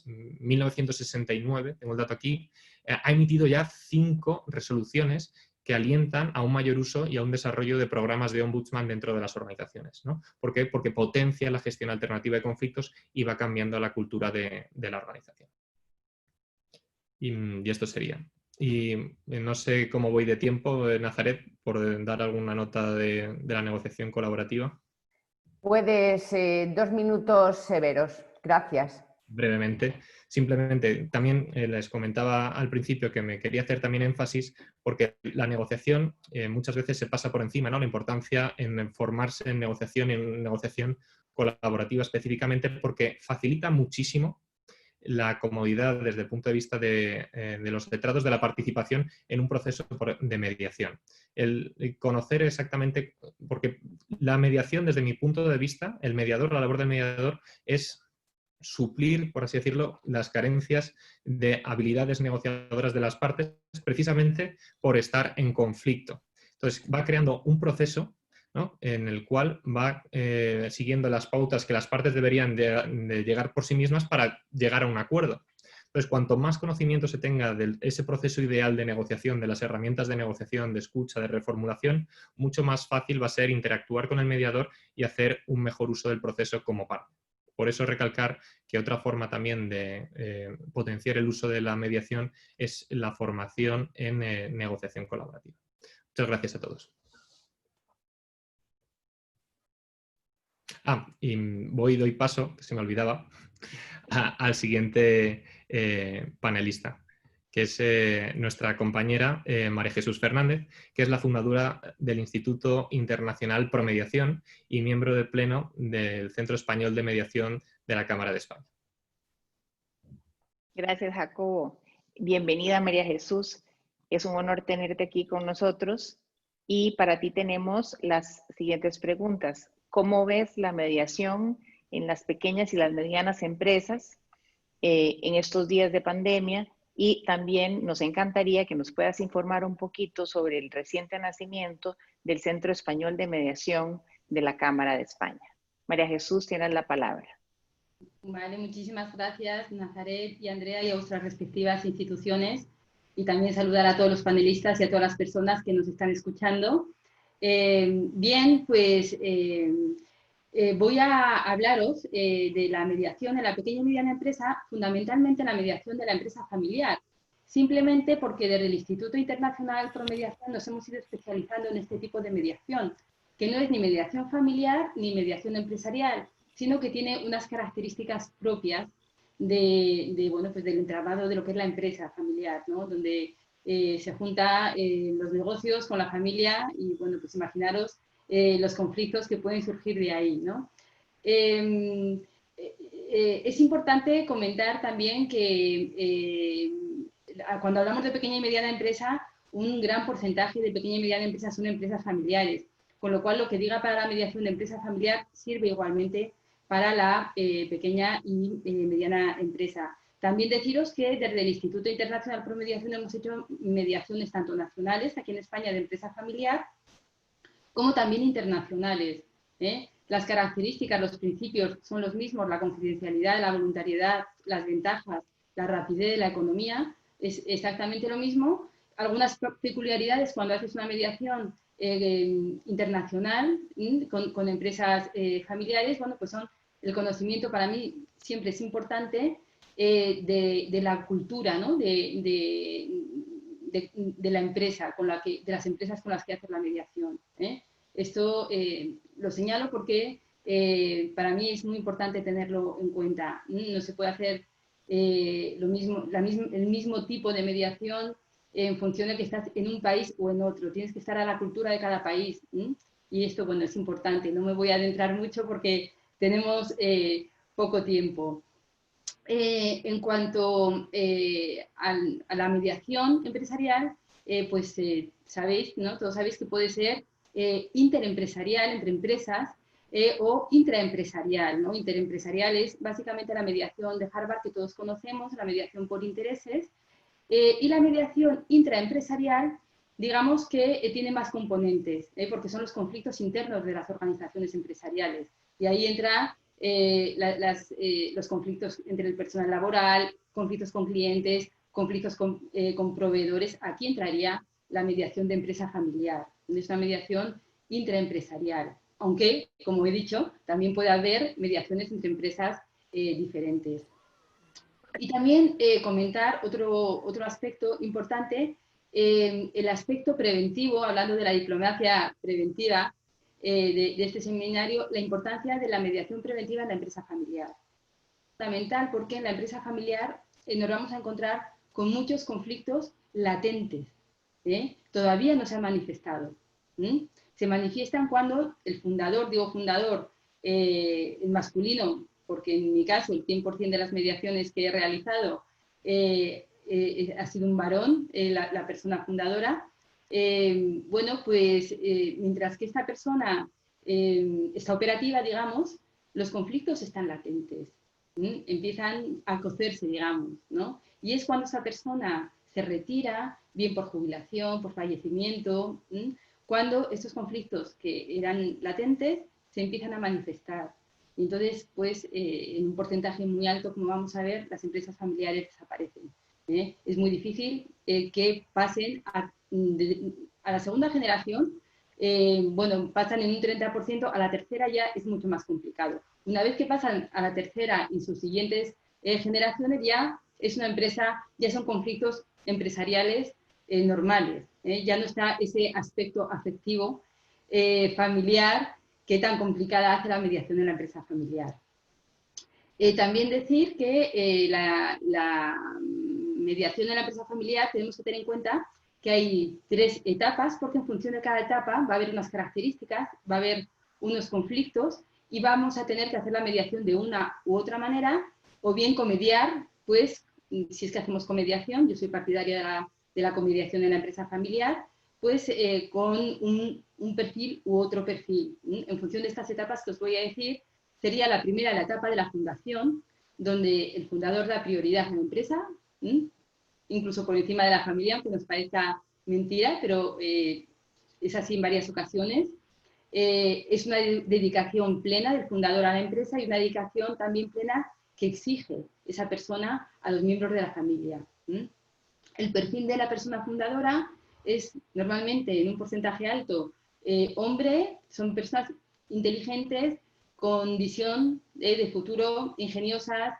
1969, tengo el dato aquí, ha emitido ya 5 resoluciones que alientan a un mayor uso y a un desarrollo de programas de ombudsman dentro de las organizaciones, ¿no? ¿Por qué? Porque potencia la gestión alternativa de conflictos y va cambiando la cultura de la organización. Y esto sería. Y no sé cómo voy de tiempo, Nazaret, por dar alguna nota de la negociación colaborativa. Puedes, 2 minutos severos. Gracias. Brevemente. Simplemente, también les comentaba al principio que me quería hacer también énfasis porque la negociación muchas veces se pasa por encima, ¿no? La importancia en formarse en negociación y en negociación colaborativa específicamente, porque facilita muchísimo la comodidad desde el punto de vista de los letrados de la participación en un proceso de mediación. el conocer exactamente, porque la mediación, desde mi punto de vista, el mediador, la labor del mediador es suplir, por así decirlo, las carencias de habilidades negociadoras de las partes, precisamente por estar en conflicto. Entonces, va creando un proceso, ¿no?, en el cual va siguiendo las pautas que las partes deberían de llegar por sí mismas para llegar a un acuerdo. Entonces, cuanto más conocimiento se tenga de ese proceso ideal de negociación, de las herramientas de negociación, de escucha, de reformulación, mucho más fácil va a ser interactuar con el mediador y hacer un mejor uso del proceso como parte. Por eso recalcar que otra forma también de potenciar el uso de la mediación es la formación en negociación colaborativa. Muchas gracias a todos. Y doy paso, que se me olvidaba, al siguiente panelista, que es nuestra compañera María Jesús Fernández, que es la fundadora del Instituto Internacional Promediación y miembro de pleno del Centro Español de Mediación de la Cámara de España. Gracias, Jacobo. Bienvenida, María Jesús. Es un honor tenerte aquí con nosotros. Y para ti tenemos las siguientes preguntas. ¿Cómo ves la mediación en las pequeñas y las medianas empresas en estos días de pandemia? Y también nos encantaría que nos puedas informar un poquito sobre el reciente nacimiento del Centro Español de Mediación de la Cámara de España. María Jesús, tienes la palabra. Vale, muchísimas gracias, Nazaret y Andrea, y a vuestras respectivas instituciones. Y también saludar a todos los panelistas y a todas las personas que nos están escuchando. Bien, pues voy a hablaros de la mediación en la pequeña y mediana empresa, fundamentalmente la mediación de la empresa familiar. Simplemente porque desde el Instituto Internacional Promediación nos hemos ido especializando en este tipo de mediación, que no es ni mediación familiar ni mediación empresarial, sino que tiene unas características propias bueno, pues del entramado de lo que es la empresa familiar, ¿no? Donde se juntan los negocios con la familia y, bueno, pues imaginaros los conflictos que pueden surgir de ahí, ¿no? Es importante comentar también que cuando hablamos de pequeña y mediana empresa, un gran porcentaje de pequeña y mediana empresa son empresas familiares, con lo cual lo que diga para la mediación de empresa familiar sirve igualmente para la pequeña y mediana empresa. También deciros que desde el Instituto Internacional Promediación hemos hecho mediaciones tanto nacionales, aquí en España, de empresa familiar, como también internacionales. Las características, los principios son los mismos, la confidencialidad, la voluntariedad, las ventajas, la rapidez, la economía, es exactamente lo mismo. Algunas peculiaridades cuando haces una mediación internacional con empresas familiares, bueno, pues son el conocimiento, para mí siempre es importante, de la cultura, ¿no? de la empresa, de las empresas con las que haces la mediación. Esto lo señalo porque para mí es muy importante tenerlo en cuenta. No se puede hacer el mismo tipo de mediación en función de que estás en un país o en otro. Tienes que estar a la cultura de cada país. Y esto, bueno, es importante. No me voy a adentrar mucho porque tenemos poco tiempo. En cuanto a la mediación empresarial, pues sabéis, ¿no? Todos sabéis que puede ser interempresarial entre empresas o intraempresarial, ¿no? Interempresarial es básicamente la mediación de Harvard que todos conocemos, la mediación por intereses, y la mediación intraempresarial, digamos que tiene más componentes, porque son los conflictos internos de las organizaciones empresariales. Y ahí entra los conflictos entre el personal laboral, conflictos con clientes, conflictos con proveedores. Aquí entraría la mediación de empresa familiar, es una mediación intraempresarial. Aunque, como he dicho, también puede haber mediaciones entre empresas diferentes. Y también comentar otro aspecto importante, el aspecto preventivo, hablando de la diplomacia preventiva de este seminario, la importancia de la mediación preventiva en la empresa familiar. Fundamental porque en la empresa familiar nos vamos a encontrar con muchos conflictos latentes, todavía no se han manifestado. Se manifiestan cuando el fundador, digo fundador, el masculino, porque en mi caso el 100% de las mediaciones que he realizado ha sido un varón, la persona fundadora, bueno, pues mientras que esta persona está operativa, digamos, los conflictos están latentes, empiezan a cocerse, digamos, ¿no? Y es cuando esa persona se retira, bien por jubilación, por fallecimiento, cuando estos conflictos que eran latentes se empiezan a manifestar. Y entonces, pues, en un porcentaje muy alto, como vamos a ver, las empresas familiares desaparecen. Es muy difícil que pasen a la segunda generación, bueno, pasan en un 30%, a la tercera ya es mucho más complicado. Una vez que pasan a la tercera y sus siguientes generaciones, ya es una empresa, ya son conflictos empresariales normales. Ya no está ese aspecto afectivo familiar que tan complicada hace la mediación en la empresa familiar. También decir que la mediación en la empresa familiar tenemos que tener en cuenta que hay 3 etapas, porque en función de cada etapa va a haber unas características, va a haber unos conflictos y vamos a tener que hacer la mediación de una u otra manera, o bien comediar, pues, si es que hacemos comediación, yo soy partidaria de la comediación en la empresa familiar, pues con un perfil u otro perfil. En función de estas etapas que os voy a decir, sería la primera, la etapa de la fundación, donde el fundador da prioridad a la empresa, incluso por encima de la familia, aunque nos parezca mentira, pero es así en varias ocasiones. Es una dedicación plena del fundador a la empresa y una dedicación también plena que exige esa persona a los miembros de la familia. El perfil de la persona fundadora es normalmente, en un porcentaje alto, hombre, son personas inteligentes, con visión de futuro, ingeniosas,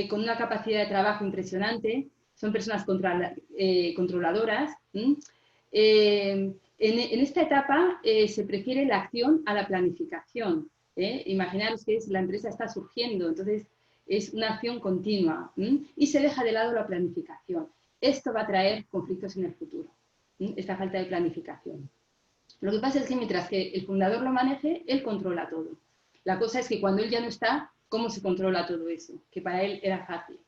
con una capacidad de trabajo impresionante, son personas controladoras. En esta etapa se prefiere la acción a la planificación. Imaginaros que la empresa está surgiendo, entonces es una acción continua y se deja de lado la planificación. Esto va a traer conflictos en el futuro, esta falta de planificación. Lo que pasa es que mientras que el fundador lo maneje, él controla todo. La cosa es que cuando él ya no está, ¿cómo se controla todo eso? Que para él era fácil.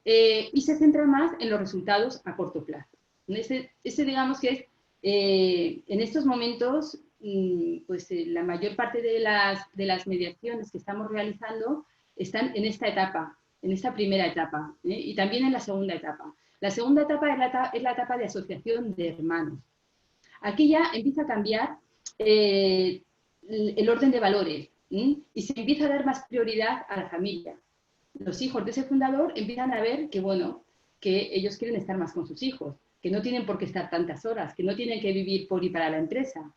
Y se centra más en los resultados a corto plazo. Ese digamos que es, en estos momentos, pues la mayor parte de las mediaciones que estamos realizando están en esta etapa, en esta primera etapa, y también en la segunda etapa. La segunda etapa es la etapa de asociación de hermanos. Aquí ya empieza a cambiar el orden de valores y se empieza a dar más prioridad a la familia. Los hijos de ese fundador empiezan a ver que, bueno, que ellos quieren estar más con sus hijos, que no tienen por qué estar tantas horas, que no tienen que vivir por y para la empresa.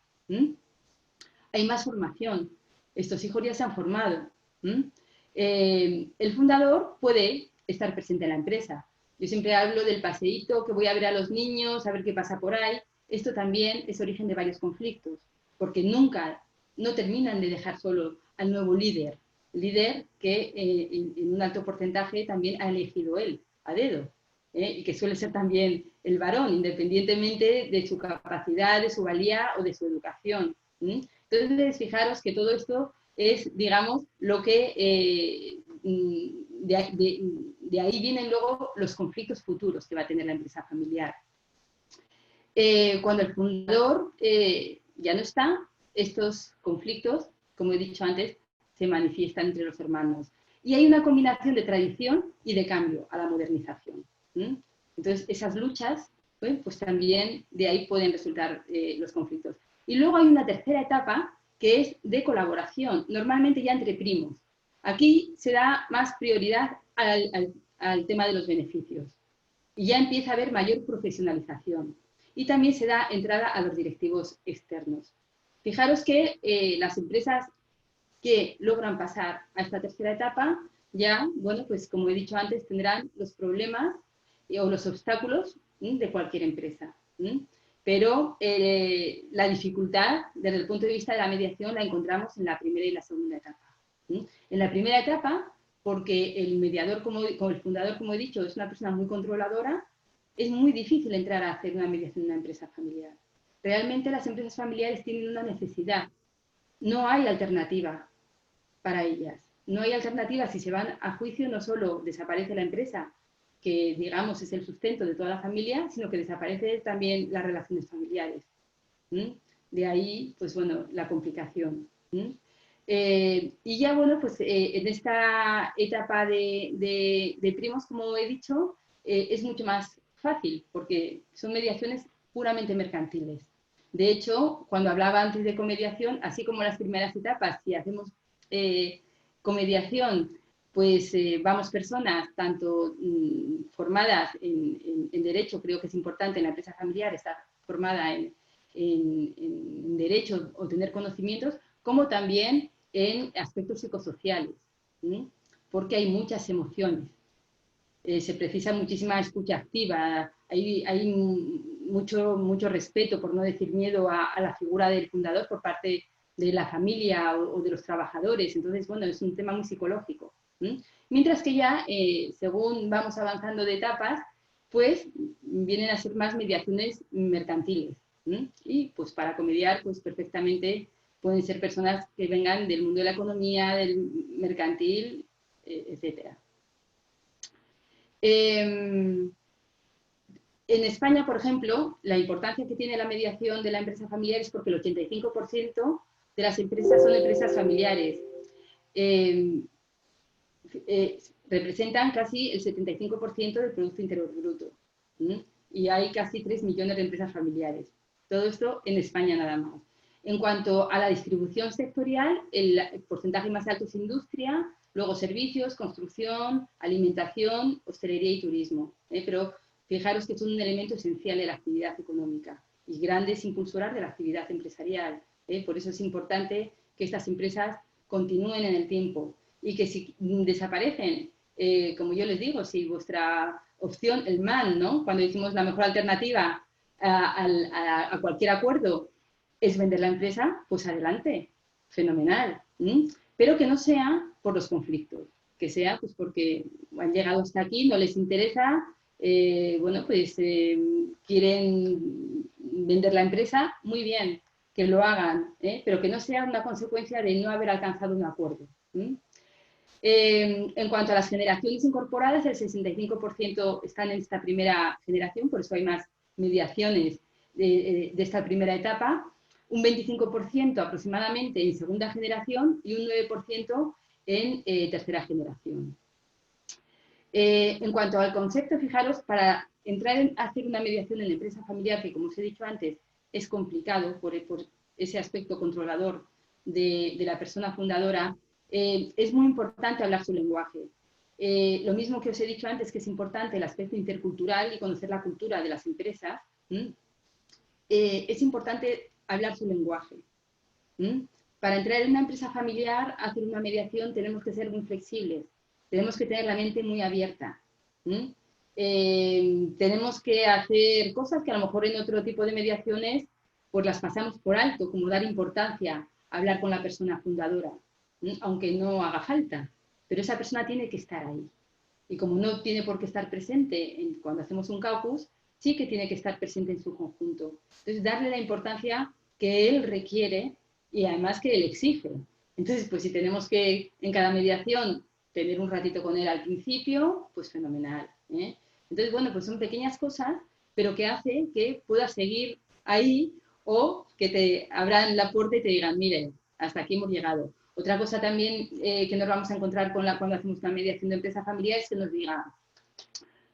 Hay más formación. Estos hijos ya se han formado. El fundador puede estar presente en la empresa. Yo siempre hablo del paseíto, que voy a ver a los niños, a ver qué pasa por ahí. Esto también es origen de varios conflictos, porque nunca, no terminan de dejar solo al nuevo líder que en un alto porcentaje también ha elegido él, a dedo, y que suele ser también el varón, independientemente de su capacidad, de su valía o de su educación. Entonces, fijaros que todo esto es, digamos, lo que de ahí vienen luego los conflictos futuros que va a tener la empresa familiar. Cuando el fundador ya no está, estos conflictos, como he dicho antes, se manifiestan entre los hermanos. Y hay una combinación de tradición y de cambio a la modernización. Entonces, esas luchas, pues también de ahí pueden resultar los conflictos. Y luego hay una tercera etapa que es de colaboración, normalmente ya entre primos. Aquí se da más prioridad al tema de los beneficios. Y ya empieza a haber mayor profesionalización. Y también se da entrada a los directivos externos. Fijaros que las empresas que logran pasar a esta tercera etapa, ya, bueno, pues como he dicho antes, tendrán los problemas o los obstáculos de cualquier empresa. Pero la dificultad, desde el punto de vista de la mediación, la encontramos en la primera y la segunda etapa. En la primera etapa, porque el mediador, como el fundador, como he dicho, es una persona muy controladora, es muy difícil entrar a hacer una mediación en una empresa familiar. Realmente las empresas familiares tienen una necesidad. No hay alternativa para ellas. No hay alternativa. Si se van a juicio, no solo desaparece la empresa, que digamos es el sustento de toda la familia, sino que desaparecen también las relaciones familiares. De ahí, pues bueno, la complicación. Y ya bueno, pues en esta etapa de primos, como he dicho, es mucho más fácil porque son mediaciones puramente mercantiles. De hecho, cuando hablaba antes de comediación, así como las primeras etapas, si hacemos comediación, pues vamos personas tanto formadas en derecho, creo que es importante en la empresa familiar estar formada en derecho o tener conocimientos, como también en aspectos psicosociales, porque hay muchas emociones. Se precisa muchísima escucha activa, hay mucho respeto, por no decir miedo, a la figura del fundador por parte de la familia o de los trabajadores. Entonces, bueno, es un tema muy psicológico. Mientras que ya, según vamos avanzando de etapas, pues vienen a ser más mediaciones mercantiles. Y pues para comediar, pues perfectamente pueden ser personas que vengan del mundo de la economía, del mercantil, etcétera. En España, por ejemplo, la importancia que tiene la mediación de la empresa familiar es porque el 85% de las empresas son empresas familiares. Representan casi el 75% del Producto Interior Bruto. Y hay casi 3 millones de empresas familiares. Todo esto en España nada más. En cuanto a la distribución sectorial, el porcentaje más alto es industria, luego servicios, construcción, alimentación, hostelería y turismo. Pero fijaros que es un elemento esencial de la actividad económica y grandes impulsoras de la actividad empresarial. Por eso es importante que estas empresas continúen en el tiempo y que si desaparecen, como yo les digo, si vuestra opción, el MAN, ¿no? Cuando decimos la mejor alternativa a cualquier acuerdo es vender la empresa, pues adelante, fenomenal. Pero que no sea por los conflictos, que sea pues porque han llegado hasta aquí, no les interesa, bueno, pues quieren vender la empresa, muy bien, que lo hagan, pero que no sea una consecuencia de no haber alcanzado un acuerdo. En cuanto a las generaciones incorporadas, el 65% están en esta primera generación, por eso hay más mediaciones de esta primera etapa, un 25% aproximadamente en segunda generación y un 9% en tercera generación. En cuanto al concepto, fijaros, para entrar a hacer una mediación en la empresa familiar, que como os he dicho antes, es complicado por ese aspecto controlador de la persona fundadora, es muy importante hablar su lenguaje. Lo mismo que os he dicho antes, que es importante el aspecto intercultural y conocer la cultura de las empresas, es importante hablar su lenguaje. Para entrar en una empresa familiar, hacer una mediación, tenemos que ser muy flexibles, tenemos que tener la mente muy abierta. Tenemos que hacer cosas que a lo mejor en otro tipo de mediaciones pues las pasamos por alto, como dar importancia a hablar con la persona fundadora, aunque no haga falta, pero esa persona tiene que estar ahí. Y como no tiene por qué estar presente cuando hacemos un caucus, sí que tiene que estar presente en su conjunto. Entonces, darle la importancia que él requiere y además que él exige. Entonces, pues si tenemos que en cada mediación tener un ratito con él al principio, pues fenomenal. Entonces, bueno, pues son pequeñas cosas, pero que hace que puedas seguir ahí o que te abran la puerta y te digan, miren, hasta aquí hemos llegado. Otra cosa también que nos vamos a encontrar cuando hacemos una mediación de empresa familiar es que nos diga,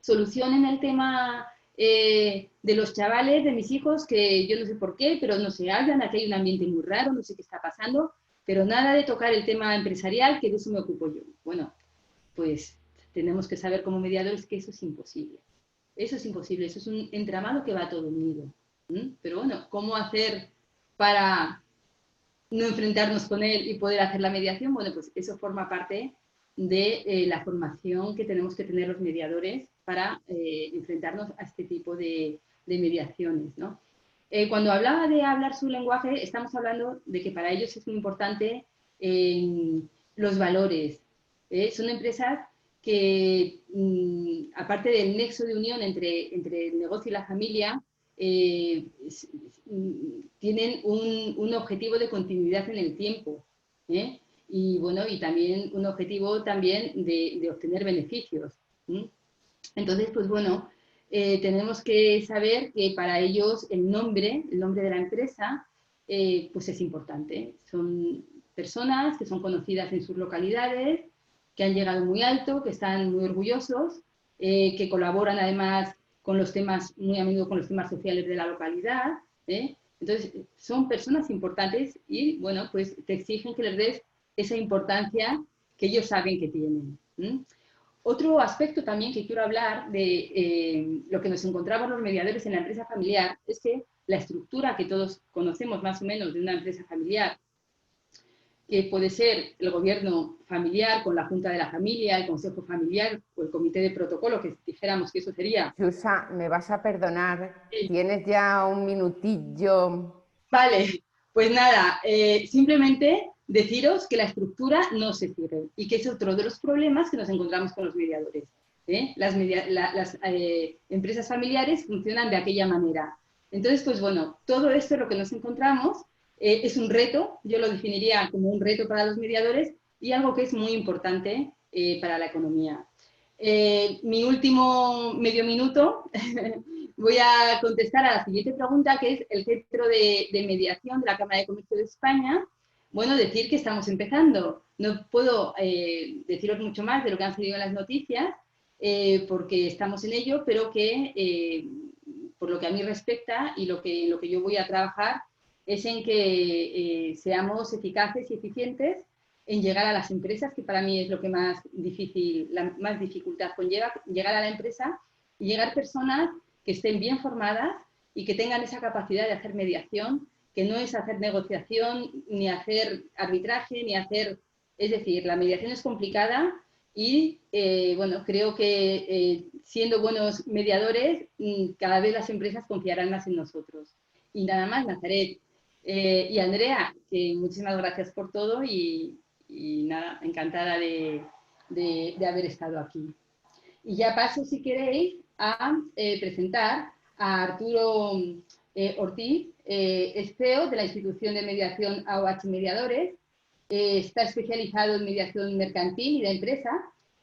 solucionen el tema de los chavales, de mis hijos, que yo no sé por qué, pero no se hablan, aquí hay un ambiente muy raro, no sé qué está pasando, pero nada de tocar el tema empresarial, que de eso me ocupo yo. Bueno, pues tenemos que saber como mediadores que eso es imposible. Eso es imposible, eso es un entramado que va todo unido. Pero bueno, ¿cómo hacer para no enfrentarnos con él y poder hacer la mediación? Bueno, pues eso forma parte de la formación que tenemos que tener los mediadores para enfrentarnos a este tipo de mediaciones, ¿no? Cuando hablaba de hablar su lenguaje, estamos hablando de que para ellos es muy importante los valores. Son empresas que, aparte del nexo de unión entre el negocio y la familia, tienen un objetivo de continuidad en el tiempo, y bueno, y también un objetivo también de obtener beneficios. Entonces, pues bueno, tenemos que saber que para ellos el nombre de la empresa, pues es importante. Son personas que son conocidas en sus localidades, que han llegado muy alto, que están muy orgullosos, que colaboran además con los temas, muy a menudo con los temas sociales de la localidad. Entonces, son personas importantes y, bueno, pues te exigen que les des esa importancia que ellos saben que tienen. Otro aspecto también que quiero hablar de lo que nos encontramos los mediadores en la empresa familiar es que la estructura que todos conocemos más o menos de una empresa familiar, que puede ser el gobierno familiar con la Junta de la Familia, el Consejo Familiar o el Comité de Protocolo, que dijéramos que eso sería... Susa, me vas a perdonar, sí. Tienes ya un minutillo. Vale, pues nada, simplemente deciros que la estructura no se cierre y que es otro de los problemas que nos encontramos con los mediadores. Las empresas familiares funcionan de aquella manera. Entonces, pues bueno, todo esto es lo que nos encontramos. Es un reto, yo lo definiría como un reto para los mediadores y algo que es muy importante para la economía. Mi último medio minuto voy a contestar a la siguiente pregunta, que es el Centro de Mediación de la Cámara de Comercio de España. Bueno, decir que estamos empezando. No puedo deciros mucho más de lo que han salido en las noticias, porque estamos en ello, pero que por lo que a mí respecta y lo que yo voy a trabajar es en que seamos eficaces y eficientes en llegar a las empresas, que para mí es lo que más difícil, la más dificultad conlleva, llegar a la empresa y llegar personas que estén bien formadas y que tengan esa capacidad de hacer mediación, que no es hacer negociación, ni hacer arbitraje, ni hacer... Es decir, la mediación es complicada y, bueno, creo que siendo buenos mediadores, cada vez las empresas confiarán más en nosotros. Y nada más, Nazaret. Y Andrea, que muchísimas gracias por todo y nada, encantada de haber estado aquí. Y ya paso, si queréis, a presentar a Arturo Ortiz, es CEO de la institución de mediación AOH Mediadores, está especializado en mediación mercantil y de empresa,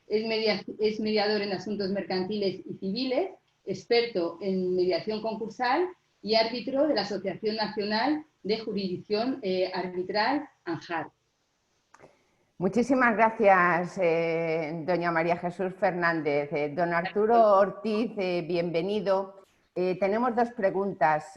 es mediador en asuntos mercantiles y civiles, experto en mediación concursal y árbitro de la Asociación Nacional de Jurisdicción Arbitral, ANJAR. Muchísimas gracias, doña María Jesús Fernández. Don Arturo Ortiz, bienvenido. Tenemos dos preguntas.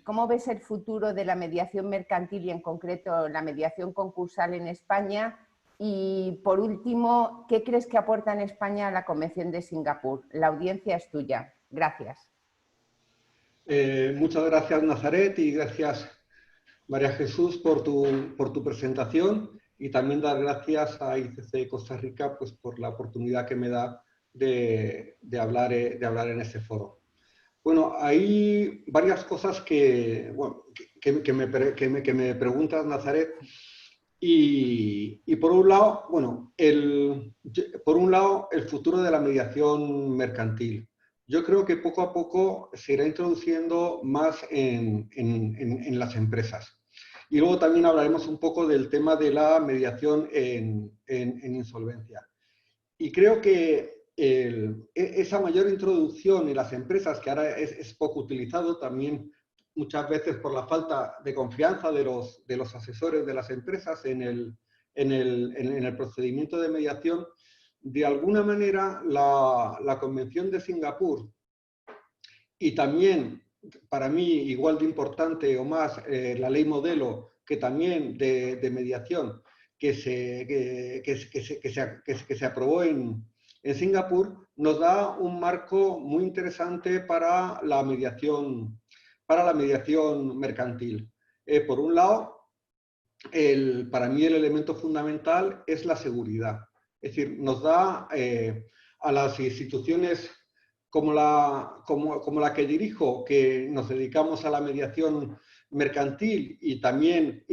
¿Cómo ves el futuro de la mediación mercantil y en concreto la mediación concursal en España? Y por último, ¿qué crees que aporta en España a la Convención de Singapur? La audiencia es tuya. Gracias. Muchas gracias, Nazaret, y gracias, María Jesús, por tu presentación. Y también dar gracias a ICC Costa Rica pues, por la oportunidad que me da de hablar en este foro. Bueno, hay varias cosas que me preguntas, Nazaret. Y por un lado, bueno, el futuro de la mediación mercantil. Yo creo que poco a poco se irá introduciendo más en las empresas. Y luego también hablaremos un poco del tema de la mediación en insolvencia. Y creo que esa mayor introducción en las empresas, que ahora es poco utilizado también muchas veces por la falta de confianza de los asesores de las empresas en el procedimiento de mediación, de alguna manera la Convención de Singapur y también, para mí, igual de importante o más, la ley modelo, que también de mediación, que se aprobó en Singapur, nos da un marco muy interesante para la mediación mercantil. Por un lado, para mí el elemento fundamental es la seguridad. Es decir, nos da a las instituciones como la que dirijo, que nos dedicamos a la mediación mercantil y también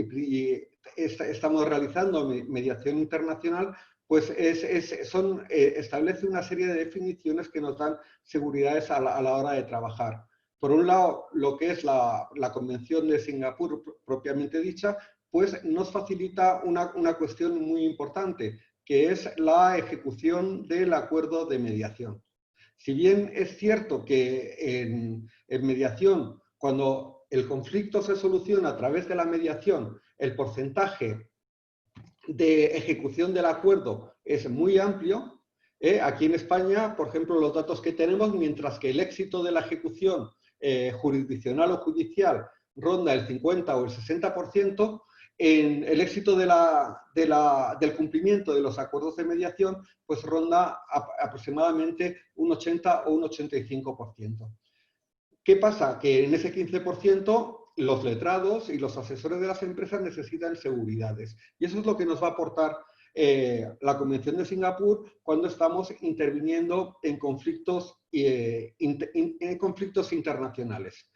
estamos realizando mediación internacional, pues establece una serie de definiciones que nos dan seguridades a la hora de trabajar. Por un lado, lo que es la Convención de Singapur propiamente dicha, pues nos facilita una cuestión muy importante, que es la ejecución del acuerdo de mediación. Si bien es cierto que en mediación, cuando el conflicto se soluciona a través de la mediación, el porcentaje de ejecución del acuerdo es muy amplio. Aquí en España, por ejemplo, los datos que tenemos, mientras que el éxito de la ejecución jurisdiccional o judicial ronda el 50 o el 60%, en el éxito del cumplimiento de los acuerdos de mediación, pues ronda aproximadamente un 80 o un 85%. ¿Qué pasa? Que en ese 15% los letrados y los asesores de las empresas necesitan seguridades. Y eso es lo que nos va a aportar la Convención de Singapur cuando estamos interviniendo en conflictos internacionales.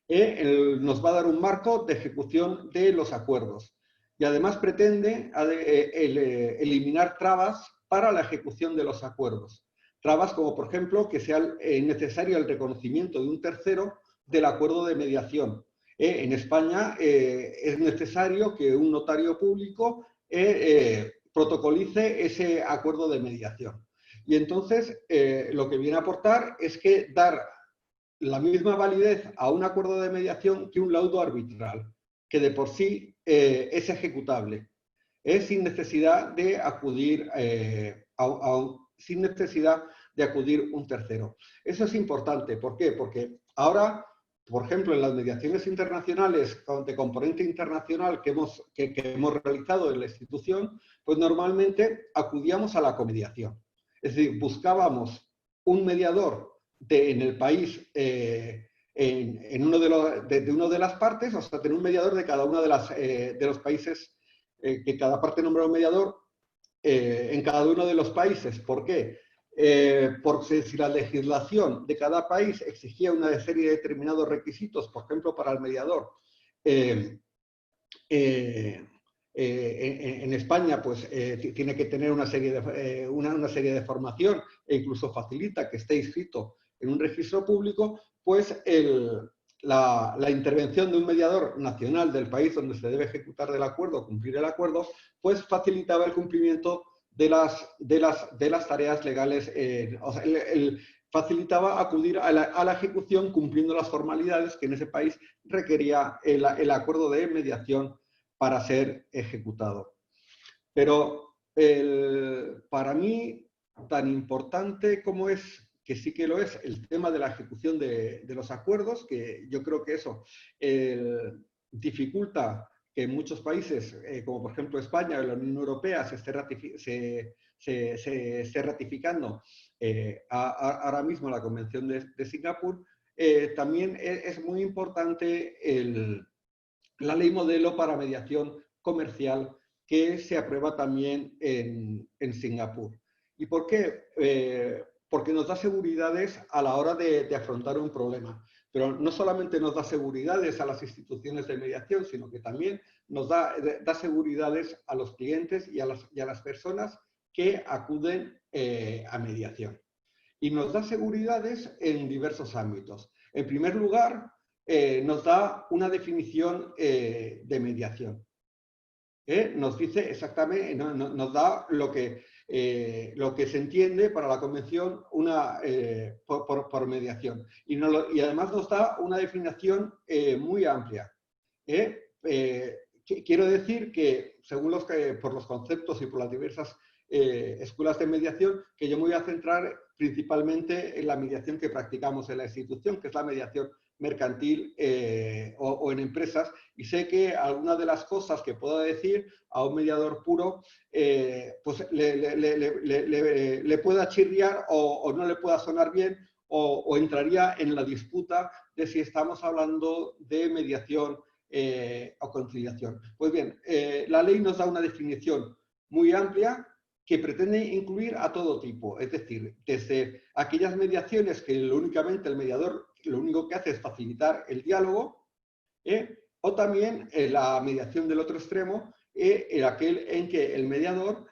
Nos va a dar un marco de ejecución de los acuerdos. Y además pretende eliminar trabas para la ejecución de los acuerdos. Trabas como, por ejemplo, que sea necesario el reconocimiento de un tercero del acuerdo de mediación. En España es necesario que un notario público protocolice ese acuerdo de mediación. Y entonces lo que viene a aportar es que dar la misma validez a un acuerdo de mediación que un laudo arbitral, que de por sí es ejecutable, sin necesidad de acudir sin necesidad de acudir un tercero. Eso es importante. ¿Por qué? Porque ahora, por ejemplo, en las mediaciones internacionales de componente internacional que hemos realizado en la institución, pues normalmente acudíamos a la comediación. Es decir, buscábamos un mediador en el país, en uno de las partes, o sea, tener un mediador de cada uno de los países, que cada parte nombra un mediador en cada uno de los países. ¿Por qué? Porque si la legislación de cada país exigía una serie de determinados requisitos, por ejemplo, para el mediador, en España, pues tiene que tener una serie de formación e incluso facilita que esté inscrito en un registro público, pues la intervención de un mediador nacional del país donde se debe ejecutar el acuerdo, cumplir el acuerdo, pues facilitaba el cumplimiento de las tareas legales, o sea, facilitaba acudir a la ejecución cumpliendo las formalidades que en ese país requería el acuerdo de mediación para ser ejecutado. Pero para mí, tan importante como es, que sí que lo es, el tema de la ejecución de los acuerdos, que yo creo que eso dificulta que en muchos países, como por ejemplo España o la Unión Europea, se esté ratificando ahora mismo la Convención de Singapur, también es muy importante la ley modelo para mediación comercial que se aprueba también en Singapur. ¿Y por qué? Porque nos da seguridades a la hora de afrontar un problema. Pero no solamente nos da seguridades a las instituciones de mediación, sino que también nos da seguridades a los clientes y a las personas que acuden a mediación. Y nos da seguridades en diversos ámbitos. En primer lugar, nos da una definición de mediación. Nos dice exactamente, nos da lo que se entiende para la Convención por mediación. Y además nos da una definición muy amplia. Quiero decir que, por los conceptos y por las diversas escuelas de mediación, que yo me voy a centrar principalmente en la mediación que practicamos en la institución, que es la mediación mercantil o en empresas, y sé que algunas de las cosas que puedo decir a un mediador puro pues le pueda chirriar o no le pueda sonar bien o entraría en la disputa de si estamos hablando de mediación o conciliación. Pues bien, la ley nos da una definición muy amplia que pretende incluir a todo tipo, es decir, desde aquellas mediaciones que únicamente el mediador lo único que hace es facilitar el diálogo, o también la mediación del otro extremo, aquel en que el mediador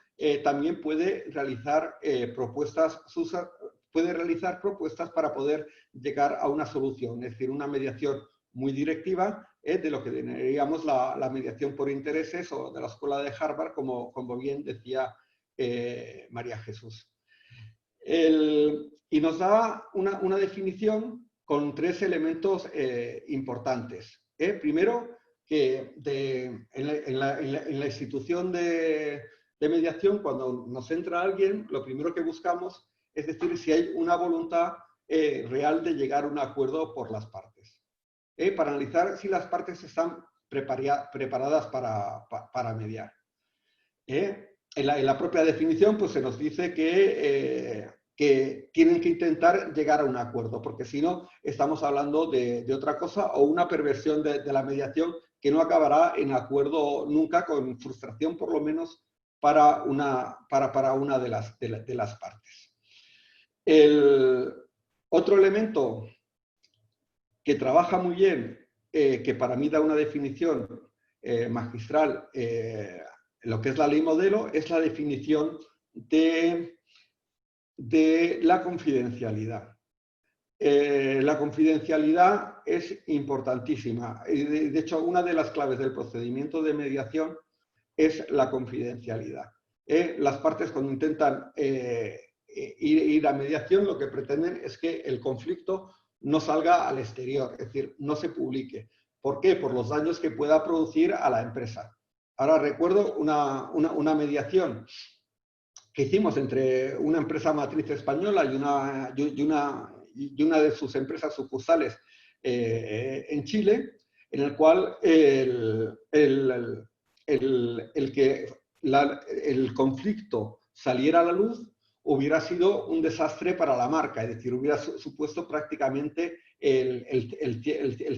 también puede realizar propuestas para poder llegar a una solución, es decir, una mediación muy directiva, de lo que denominaríamos la mediación por intereses o de la escuela de Harvard, como bien decía María Jesús. Y nos da una definición con 3 elementos importantes. Primero, que en la institución de mediación, cuando nos entra alguien, lo primero que buscamos es decir si hay una voluntad real de llegar a un acuerdo por las partes. Para analizar si las partes están preparadas para mediar. En la propia definición pues, se nos dice que tienen que intentar llegar a un acuerdo, porque si no, estamos hablando de otra cosa o una perversión de la mediación que no acabará en acuerdo nunca, con frustración por lo menos para una de las partes. El otro elemento que trabaja muy bien, que para mí da una definición magistral, lo que es la ley modelo, es la definición de la confidencialidad. La confidencialidad es importantísima. De hecho, una de las claves del procedimiento de mediación es la confidencialidad. Las partes, cuando intentan ir a mediación, lo que pretenden es que el conflicto no salga al exterior, es decir, no se publique. ¿Por qué? Por los daños que pueda producir a la empresa. Ahora recuerdo una mediación que hicimos entre una empresa matriz española y una de sus empresas sucursales en Chile, en el cual el conflicto saliera a la luz hubiera sido un desastre para la marca, es decir, hubiera supuesto prácticamente el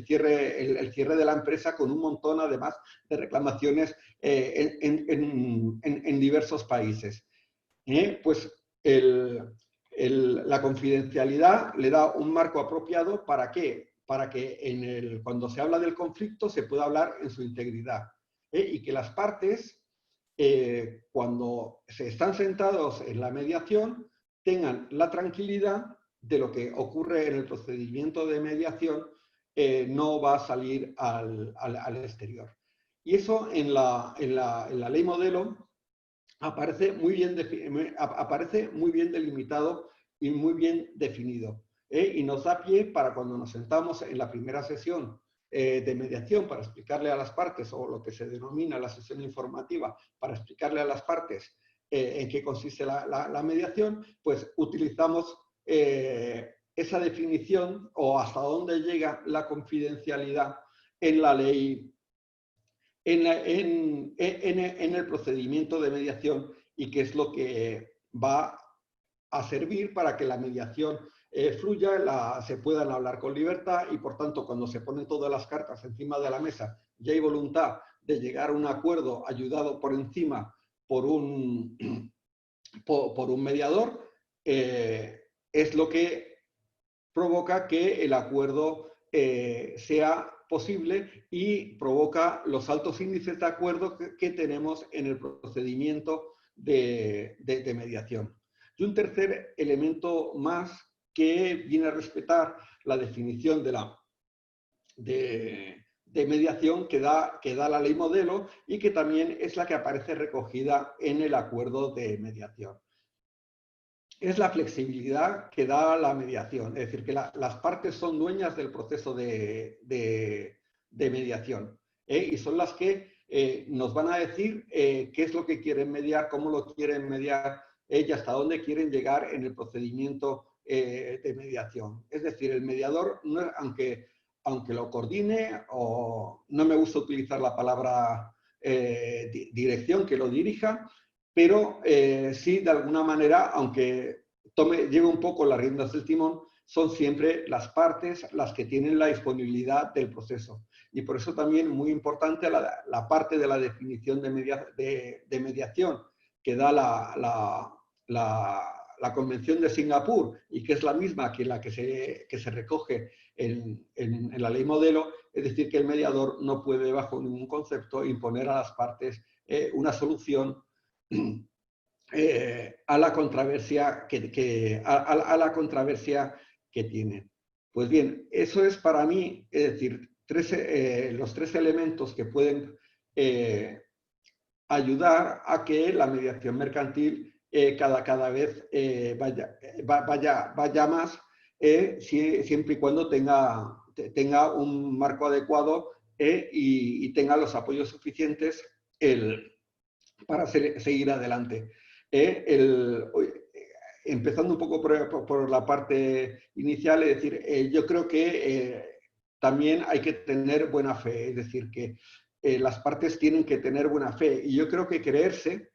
cierre de la empresa, con un montón además de reclamaciones en diversos países. Pues la confidencialidad le da un marco apropiado. ¿Para qué? Para que cuando se habla del conflicto se pueda hablar en su integridad, y que las partes, cuando se están sentados en la mediación, tengan la tranquilidad de lo que ocurre en el procedimiento de mediación no va a salir al exterior. Y eso en la ley modelo aparece muy bien delimitado y muy bien definido, y nos da pie para, cuando nos sentamos en la primera sesión de mediación, para explicarle a las partes, o lo que se denomina la sesión informativa, para explicarle a las partes en qué consiste la mediación, pues utilizamos esa definición, o hasta dónde llega la confidencialidad en la ley, en el procedimiento de mediación, y qué es lo que va a servir para que la mediación fluya, se puedan hablar con libertad, y por tanto, cuando se ponen todas las cartas encima de la mesa y hay voluntad de llegar a un acuerdo ayudado por encima por un mediador, es lo que provoca que el acuerdo sea posible, y provoca los altos índices de acuerdo que tenemos en el procedimiento de mediación. Y un tercer elemento más que viene a respetar la definición de mediación que da la ley modelo, y que también es la que aparece recogida en el acuerdo de mediación. Es la flexibilidad que da la mediación, es decir, que las partes son dueñas del proceso de mediación, y son las que nos van a decir qué es lo que quieren mediar, cómo lo quieren mediar, y hasta dónde quieren llegar en el procedimiento de mediación. Es decir, el mediador, aunque lo coordine, o no me gusta utilizar la palabra dirección, que lo dirija, pero sí, de alguna manera, aunque lleve un poco las riendas del timón, son siempre las partes las que tienen la disponibilidad del proceso. Y por eso también muy importante la parte de la definición de mediación que da la Convención de Singapur, y que es la misma que la que se recoge en la ley modelo, es decir, que el mediador no puede, bajo ningún concepto, imponer a las partes una solución a la controversia que tienen. Pues bien, eso es para mí, es decir, los 3 elementos que pueden ayudar a que la mediación mercantil cada vez vaya más, siempre y cuando tenga un marco adecuado y tenga los apoyos suficientes para seguir adelante. Empezando un poco por la parte inicial, es decir, yo creo que también hay que tener buena fe, es decir, que las partes tienen que tener buena fe. Y yo creo que creerse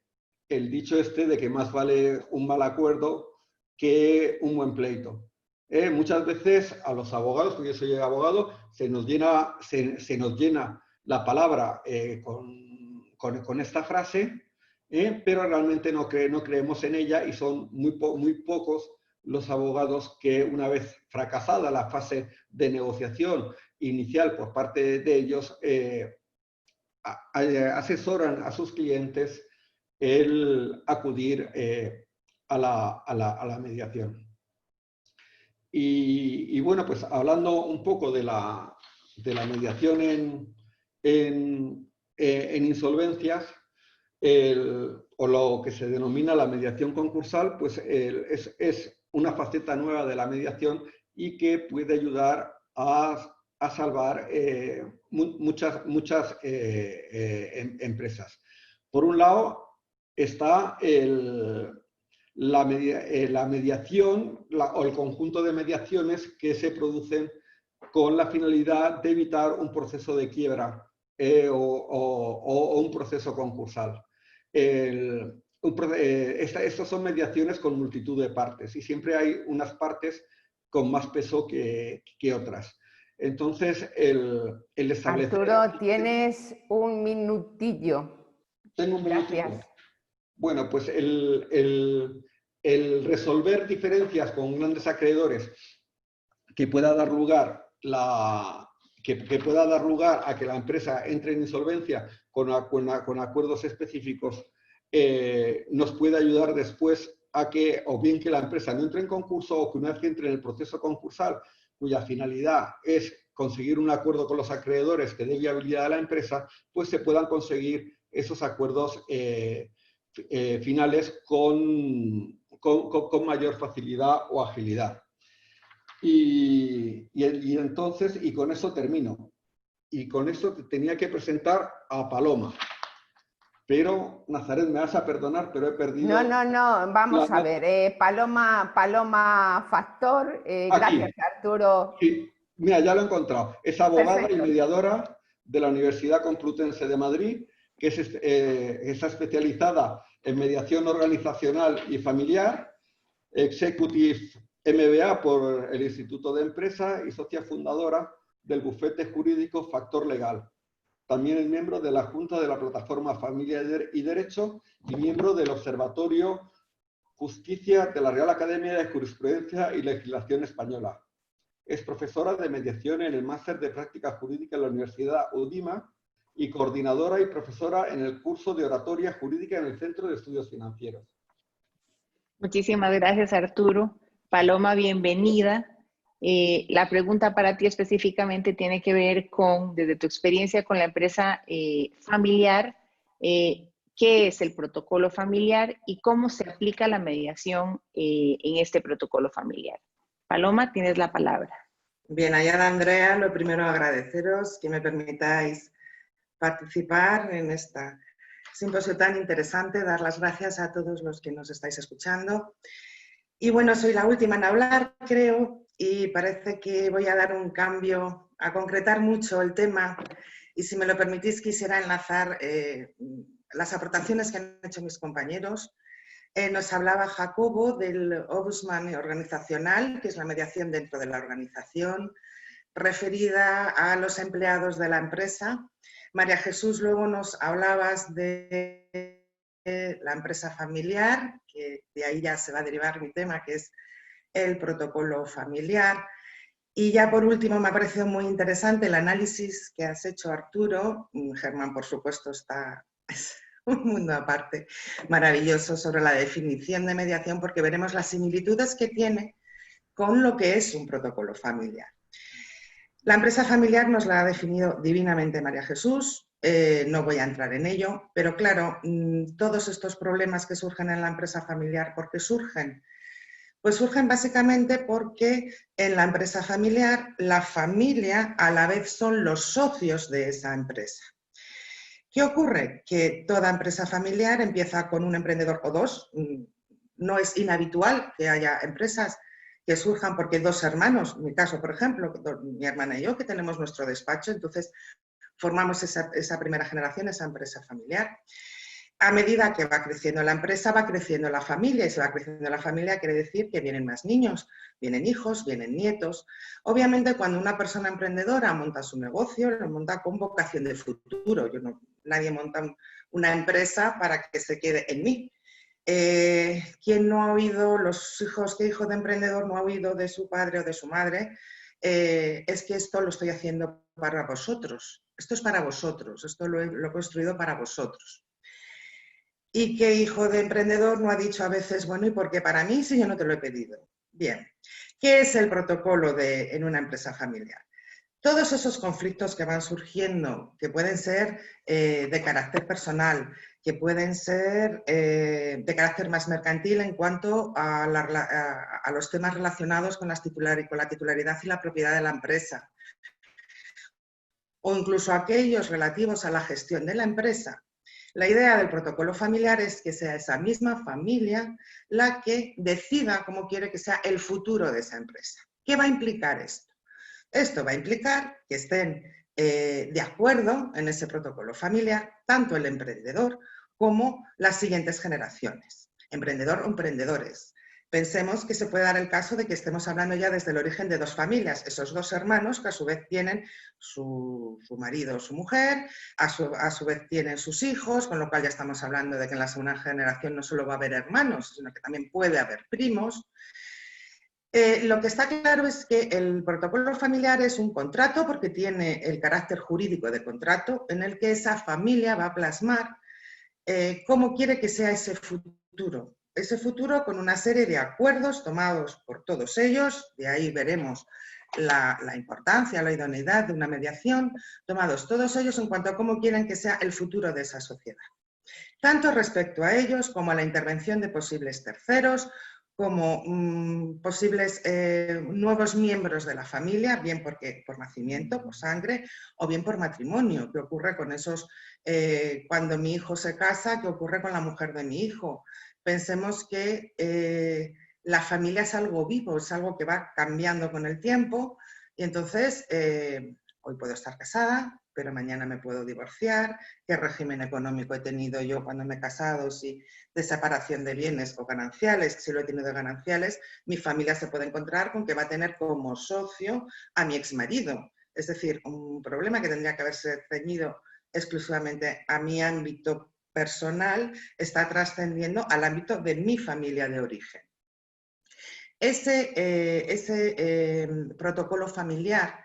el dicho de que más vale un mal acuerdo que un buen pleito. Muchas veces a los abogados, porque yo soy abogado, se nos llena la palabra con esta frase, pero realmente no creemos en ella y son muy pocos los abogados que, una vez fracasada la fase de negociación inicial por parte de ellos, asesoran a sus clientes el acudir a la mediación. Y bueno, pues hablando un poco de la mediación en insolvencias, o lo que se denomina la mediación concursal, pues es una faceta nueva de la mediación y que puede ayudar a salvar muchas empresas. Por un lado está la mediación o el conjunto de mediaciones que se producen con la finalidad de evitar un proceso de quiebra o un proceso concursal. Estas son mediaciones con multitud de partes y siempre hay unas partes con más peso que otras. Entonces, el establecer... Arturo, tienes un minutillo. Tengo un minutillo. Gracias. Bueno, pues el resolver diferencias con grandes acreedores que pueda dar lugar a que la empresa entre en insolvencia con acuerdos específicos, nos puede ayudar después a que, o bien que la empresa no entre en concurso, o que una vez que entre en el proceso concursal, cuya finalidad es conseguir un acuerdo con los acreedores que dé viabilidad a la empresa, pues se puedan conseguir esos acuerdos finales con mayor facilidad o agilidad. Y entonces, y con eso termino. Y con esto tenía que presentar a Paloma. Pero, Nazaret, me vas a perdonar, pero he perdido... No, vamos a ver. Paloma Factor, gracias, Arturo. Sí, mira, ya lo he encontrado. Es abogada Perfecto. y mediadora de la Universidad Complutense de Madrid, que está especializada en mediación organizacional y familiar, Executive MBA por el Instituto de Empresa y socia fundadora del bufete jurídico Factor Legal. También es miembro de la Junta de la Plataforma Familia y Derecho y miembro del Observatorio Justicia de la Real Academia de Jurisprudencia y Legislación Española. Es profesora de mediación en el Máster de Práctica Jurídica en la Universidad UDIMA y coordinadora y profesora en el curso de Oratoria Jurídica en el Centro de Estudios Financieros. Muchísimas gracias, Arturo. Paloma, bienvenida. La pregunta para ti específicamente tiene que ver con, desde tu experiencia con la empresa familiar, ¿qué es el protocolo familiar y cómo se aplica la mediación en este protocolo familiar? Paloma, tienes la palabra. Bien, Ayala, Andrea, lo primero agradeceros que me permitáis participar en este simposio tan interesante, dar las gracias a todos los que nos estáis escuchando. Y bueno, soy la última en hablar, creo, y parece que voy a dar un cambio, a concretar mucho el tema, y si me lo permitís quisiera enlazar las aportaciones que han hecho mis compañeros. Nos hablaba Jacobo del Ombudsman organizacional, que es la mediación dentro de la organización, referida a los empleados de la empresa. María Jesús, luego nos hablabas de la empresa familiar, que de ahí ya se va a derivar mi tema, que es el protocolo familiar. Y ya por último me ha parecido muy interesante el análisis que has hecho, Arturo. Germán, por supuesto, es un mundo aparte, maravilloso, sobre la definición de mediación, porque veremos las similitudes que tiene con lo que es un protocolo familiar. La empresa familiar nos la ha definido divinamente María Jesús. no voy a entrar en ello, pero claro, todos estos problemas que surgen en la empresa familiar, ¿por qué surgen? Pues surgen básicamente porque en la empresa familiar, la familia a la vez son los socios de esa empresa. ¿Qué ocurre? Que toda empresa familiar empieza con un emprendedor o dos. No es inhabitual que haya empresas que surjan porque dos hermanos, en mi caso, por ejemplo, mi hermana y yo, que tenemos nuestro despacho, entonces formamos esa primera generación, esa empresa familiar. A medida que va creciendo la empresa, va creciendo la familia, y si va creciendo la familia quiere decir que vienen más niños, vienen hijos, vienen nietos. Obviamente, cuando una persona emprendedora monta su negocio, lo monta con vocación de futuro. Nadie monta una empresa para que se quede en mí. ¿Quién no ha oído, qué hijo de emprendedor no ha oído de su padre o de su madre? Es que esto lo estoy haciendo para vosotros. Esto es para vosotros, esto lo he construido para vosotros. ¿Y qué hijo de emprendedor no ha dicho a veces, bueno, ¿y por qué para mí si yo no te lo he pedido? Bien, ¿qué es el protocolo en una empresa familiar? Todos esos conflictos que van surgiendo, que pueden ser de carácter personal, que pueden ser de carácter más mercantil en cuanto a los temas relacionados con la titularidad y la propiedad de la empresa, o incluso aquellos relativos a la gestión de la empresa. La idea del protocolo familiar es que sea esa misma familia la que decida cómo quiere que sea el futuro de esa empresa. ¿Qué va a implicar esto? Esto va a implicar que estén de acuerdo en ese protocolo familiar tanto el emprendedor como las siguientes generaciones, emprendedor o emprendedores. Pensemos que se puede dar el caso de que estemos hablando ya desde el origen de dos familias, esos dos hermanos que a su vez tienen su marido o su mujer, a su vez tienen sus hijos, con lo cual ya estamos hablando de que en la segunda generación no solo va a haber hermanos, sino que también puede haber primos. Lo que está claro es que el protocolo familiar es un contrato porque tiene el carácter jurídico de contrato en el que esa familia va a plasmar cómo quiere que sea ese futuro. Ese futuro con una serie de acuerdos tomados por todos ellos, de ahí veremos la importancia, la idoneidad de una mediación, tomados todos ellos en cuanto a cómo quieren que sea el futuro de esa sociedad. Tanto respecto a ellos como a la intervención de posibles terceros, como posibles nuevos miembros de la familia, bien por nacimiento, por sangre, o bien por matrimonio. ¿Qué ocurre con esos, cuando mi hijo se casa, qué ocurre con la mujer de mi hijo? Pensemos que la familia es algo vivo, es algo que va cambiando con el tiempo, y entonces hoy puedo estar casada, pero mañana me puedo divorciar. ¿Qué régimen económico he tenido yo cuando me he casado? Si de separación de bienes o gananciales, si lo he tenido gananciales, mi familia se puede encontrar con que va a tener como socio a mi exmarido. Es decir, un problema que tendría que haberse ceñido exclusivamente a mi ámbito personal está trascendiendo al ámbito de mi familia de origen. Ese protocolo familiar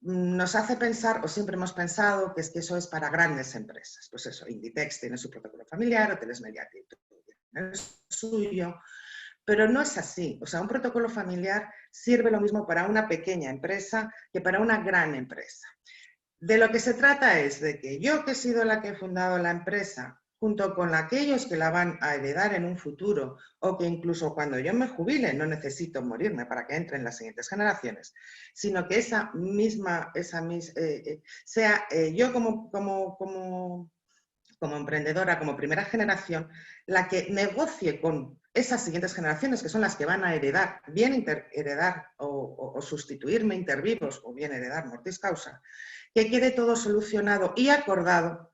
nos hace pensar, o siempre hemos pensado, que eso es para grandes empresas. Pues eso, Inditex tiene su protocolo familiar, Hoteles Mediatic tiene el suyo, pero no es así. O sea, un protocolo familiar sirve lo mismo para una pequeña empresa que para una gran empresa. De lo que se trata es de que yo, que he sido la que he fundado la empresa, junto con aquellos que la van a heredar en un futuro, o que incluso cuando yo me jubile no necesito morirme para que entren las siguientes generaciones, sino que sea yo como emprendedora, como primera generación, la que negocie con esas siguientes generaciones, que son las que van a heredar, bien heredar o sustituirme inter vivos, o bien heredar mortis causa, que quede todo solucionado y acordado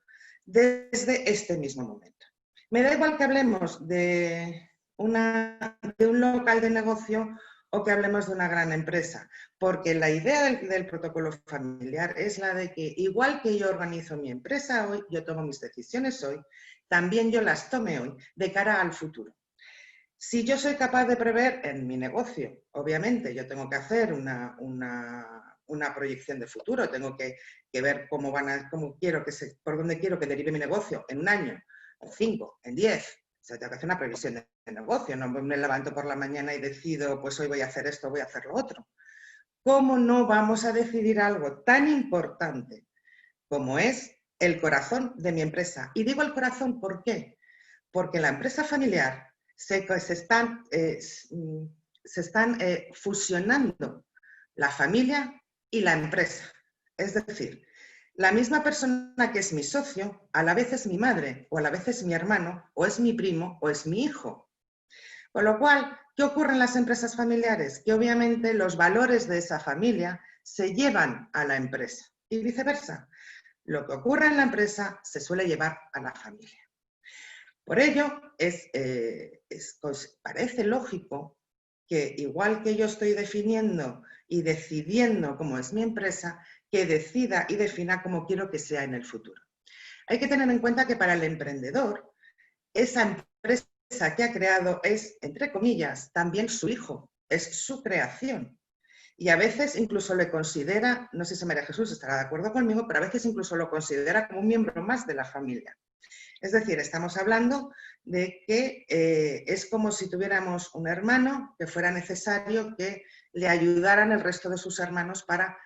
desde este mismo momento. Me da igual que hablemos de un local de negocio o que hablemos de una gran empresa, porque la idea del protocolo familiar es la de que igual que yo organizo mi empresa hoy, yo tomo mis decisiones hoy, también yo las tome hoy de cara al futuro. Si yo soy capaz de prever en mi negocio, obviamente yo tengo que hacer una proyección de futuro, tengo que ver por dónde quiero que derive mi negocio en un año, en 5, en 10. O sea, tengo que hacer una previsión de negocio, no me levanto por la mañana y decido, pues hoy voy a hacer esto, voy a hacer lo otro. ¿Cómo no vamos a decidir algo tan importante como es el corazón de mi empresa. Y digo el corazón, ¿por qué? Porque en la empresa familiar se están fusionando la familia y la empresa. Es decir, la misma persona que es mi socio, a la vez es mi madre, o a la vez es mi hermano, o es mi primo, o es mi hijo. Con lo cual, ¿qué ocurre en las empresas familiares? Que obviamente los valores de esa familia se llevan a la empresa y viceversa. Lo que ocurre en la empresa se suele llevar a la familia. Por ello, parece lógico que igual que yo estoy definiendo y decidiendo cómo es mi empresa, que decida y defina cómo quiero que sea en el futuro. Hay que tener en cuenta que para el emprendedor, esa empresa que ha creado es, entre comillas, también su hijo, es su creación. Y a veces incluso le considera, no sé si María Jesús estará de acuerdo conmigo, pero a veces incluso lo considera como un miembro más de la familia. Es decir, estamos hablando de que es como si tuviéramos un hermano que fuera necesario que le ayudaran el resto de sus hermanos para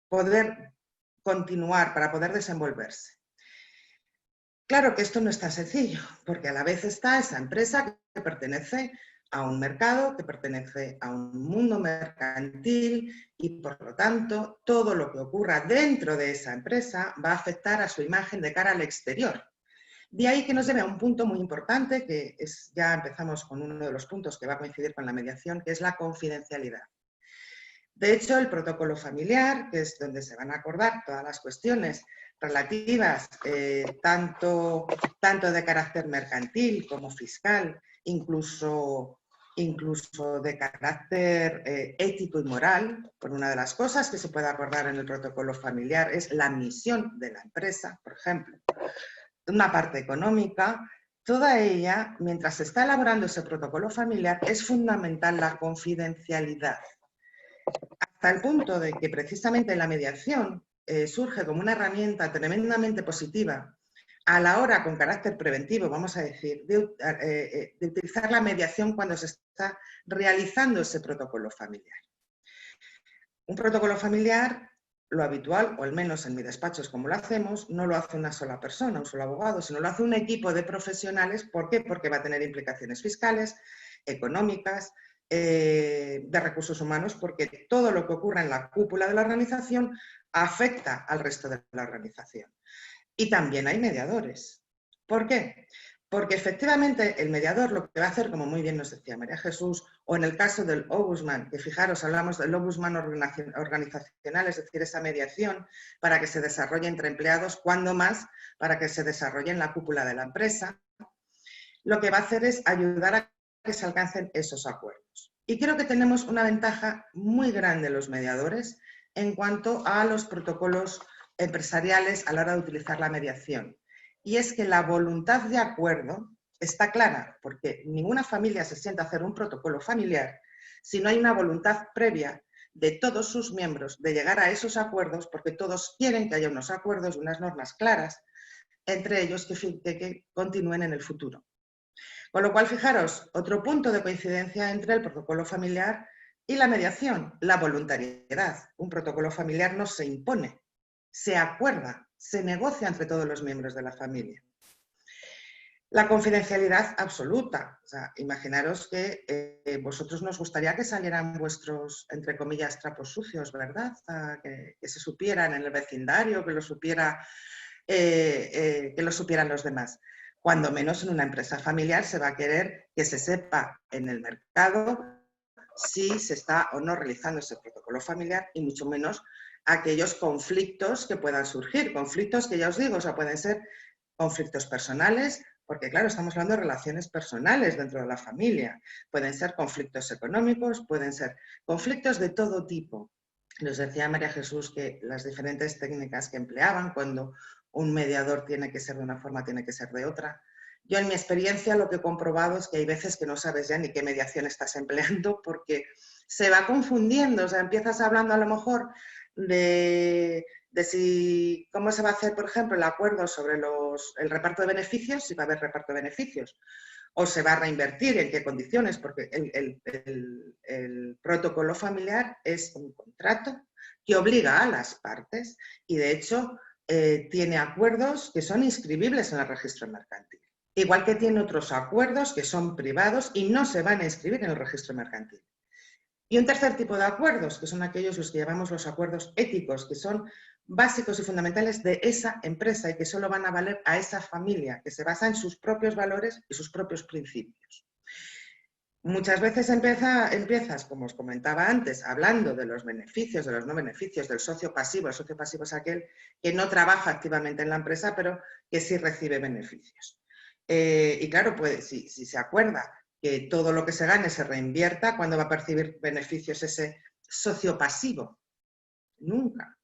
poder continuar, para poder desenvolverse. Claro que esto no es tan sencillo, porque a la vez está esa empresa que pertenece a un mercado, que pertenece a un mundo mercantil y, por lo tanto, todo lo que ocurra dentro de esa empresa va a afectar a su imagen de cara al exterior. De ahí que nos lleve a un punto muy importante, que ya empezamos con uno de los puntos que va a coincidir con la mediación, que es la confidencialidad. De hecho, el protocolo familiar, que es donde se van a acordar todas las cuestiones relativas tanto de carácter mercantil como fiscal, incluso de carácter ético y moral, por una de las cosas que se puede acordar en el protocolo familiar es la misión de la empresa, por ejemplo, una parte económica. Toda ella, mientras se está elaborando ese protocolo familiar, es fundamental la confidencialidad. Hasta el punto de que precisamente la mediación surge como una herramienta tremendamente positiva a la hora, con carácter preventivo, vamos a decir, de utilizar la mediación cuando se está realizando ese protocolo familiar. Un protocolo familiar, lo habitual, o al menos en mi despacho es como lo hacemos, no lo hace una sola persona, un solo abogado, sino lo hace un equipo de profesionales. ¿Por qué? Porque va a tener implicaciones fiscales, económicas, de recursos humanos, porque todo lo que ocurre en la cúpula de la organización afecta al resto de la organización. Y también hay mediadores. ¿Por qué? Porque efectivamente el mediador lo que va a hacer, como muy bien nos decía María Jesús, o en el caso del Ombudsman, que fijaros, hablamos del Ombudsman organizacional, es decir, esa mediación para que se desarrolle entre empleados, cuando más para que se desarrolle en la cúpula de la empresa, lo que va a hacer es ayudar a que se alcancen esos acuerdos. Y creo que tenemos una ventaja muy grande los mediadores en cuanto a los protocolos empresariales a la hora de utilizar la mediación. Y es que la voluntad de acuerdo está clara, porque ninguna familia se sienta a hacer un protocolo familiar si no hay una voluntad previa de todos sus miembros de llegar a esos acuerdos, porque todos quieren que haya unos acuerdos y unas normas claras entre ellos que continúen en el futuro. Con lo cual, fijaros, otro punto de coincidencia entre el protocolo familiar y la mediación, la voluntariedad. Un protocolo familiar no se impone, se acuerda, se negocia entre todos los miembros de la familia. La confidencialidad absoluta. O sea, imaginaros que vosotros nos gustaría que salieran vuestros, entre comillas, trapos sucios, ¿verdad? Que se supieran en el vecindario, que lo supieran los demás. Cuando menos en una empresa familiar se va a querer que se sepa en el mercado si se está o no realizando ese protocolo familiar y mucho menos aquellos conflictos que puedan surgir. Conflictos que ya os digo, o sea, pueden ser conflictos personales, porque claro, estamos hablando de relaciones personales dentro de la familia. Pueden ser conflictos económicos, pueden ser conflictos de todo tipo. Nos decía María Jesús que las diferentes técnicas que empleaban cuando un mediador tiene que ser de una forma, tiene que ser de otra. Yo en mi experiencia lo que he comprobado es que hay veces que no sabes ya ni qué mediación estás empleando porque se va confundiendo. O sea, empiezas hablando a lo mejor de cómo se va a hacer, por ejemplo, el acuerdo sobre el reparto de beneficios, si va a haber reparto de beneficios, o se va a reinvertir, en qué condiciones, porque el protocolo familiar es un contrato que obliga a las partes y, de hecho, tiene acuerdos que son inscribibles en el registro mercantil. Igual que tiene otros acuerdos que son privados y no se van a inscribir en el registro mercantil. Y un tercer tipo de acuerdos, que son aquellos los que llamamos los acuerdos éticos, que son básicos y fundamentales de esa empresa y que solo van a valer a esa familia, que se basa en sus propios valores y sus propios principios. Muchas veces empiezas, como os comentaba antes, hablando de los beneficios, de los no beneficios, del socio pasivo. El socio pasivo es aquel que no trabaja activamente en la empresa, pero que sí recibe beneficios. Y claro, pues si se acuerda que todo lo que se gane se reinvierta, ¿cuándo va a percibir beneficios ese socio pasivo? Nunca.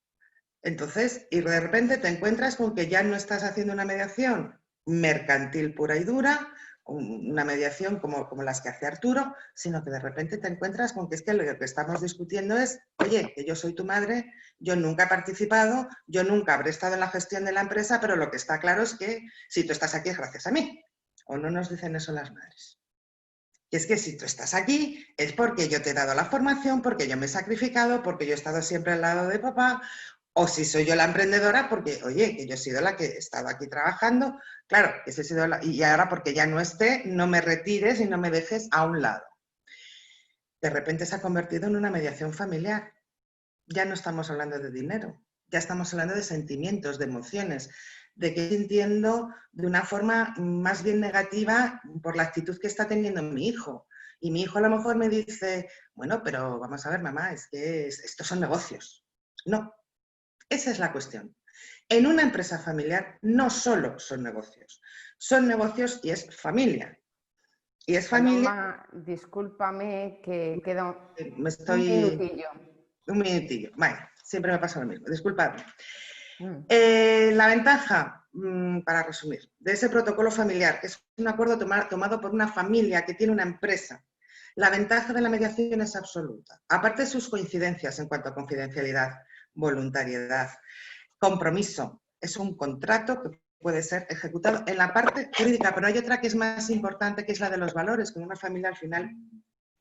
Entonces, y de repente te encuentras con que ya no estás haciendo una mediación mercantil pura y dura, una mediación como las que hace Arturo, sino que de repente te encuentras con que es que lo que estamos discutiendo es, oye, que yo soy tu madre, yo nunca he participado, yo nunca habré estado en la gestión de la empresa, pero lo que está claro es que si tú estás aquí es gracias a mí. ¿O no nos dicen eso las madres? Y es que si tú estás aquí es porque yo te he dado la formación, porque yo me he sacrificado, porque yo he estado siempre al lado de papá, o si soy yo la emprendedora, porque, oye, que yo he sido la que he estado aquí trabajando. Claro, que he sido y ahora porque ya no esté, no me retires y no me dejes a un lado. De repente se ha convertido en una mediación familiar. Ya no estamos hablando de dinero, ya estamos hablando de sentimientos, de emociones, de que estoy sintiendo de una forma más bien negativa por la actitud que está teniendo mi hijo. Y mi hijo a lo mejor me dice, bueno, pero vamos a ver, mamá, es que estos son negocios. No. Esa es la cuestión. En una empresa familiar no solo son negocios y es familia. Y es familia... Paloma, discúlpame que quedo un minutillo. Vale, siempre me pasa lo mismo. Disculpadme. La ventaja, para resumir, de ese protocolo familiar, que es un acuerdo tomado por una familia que tiene una empresa, la ventaja de la mediación es absoluta. Aparte de sus coincidencias en cuanto a confidencialidad, voluntariedad, compromiso. Es un contrato que puede ser ejecutado en la parte jurídica, pero hay otra que es más importante, que es la de los valores, que en una familia al final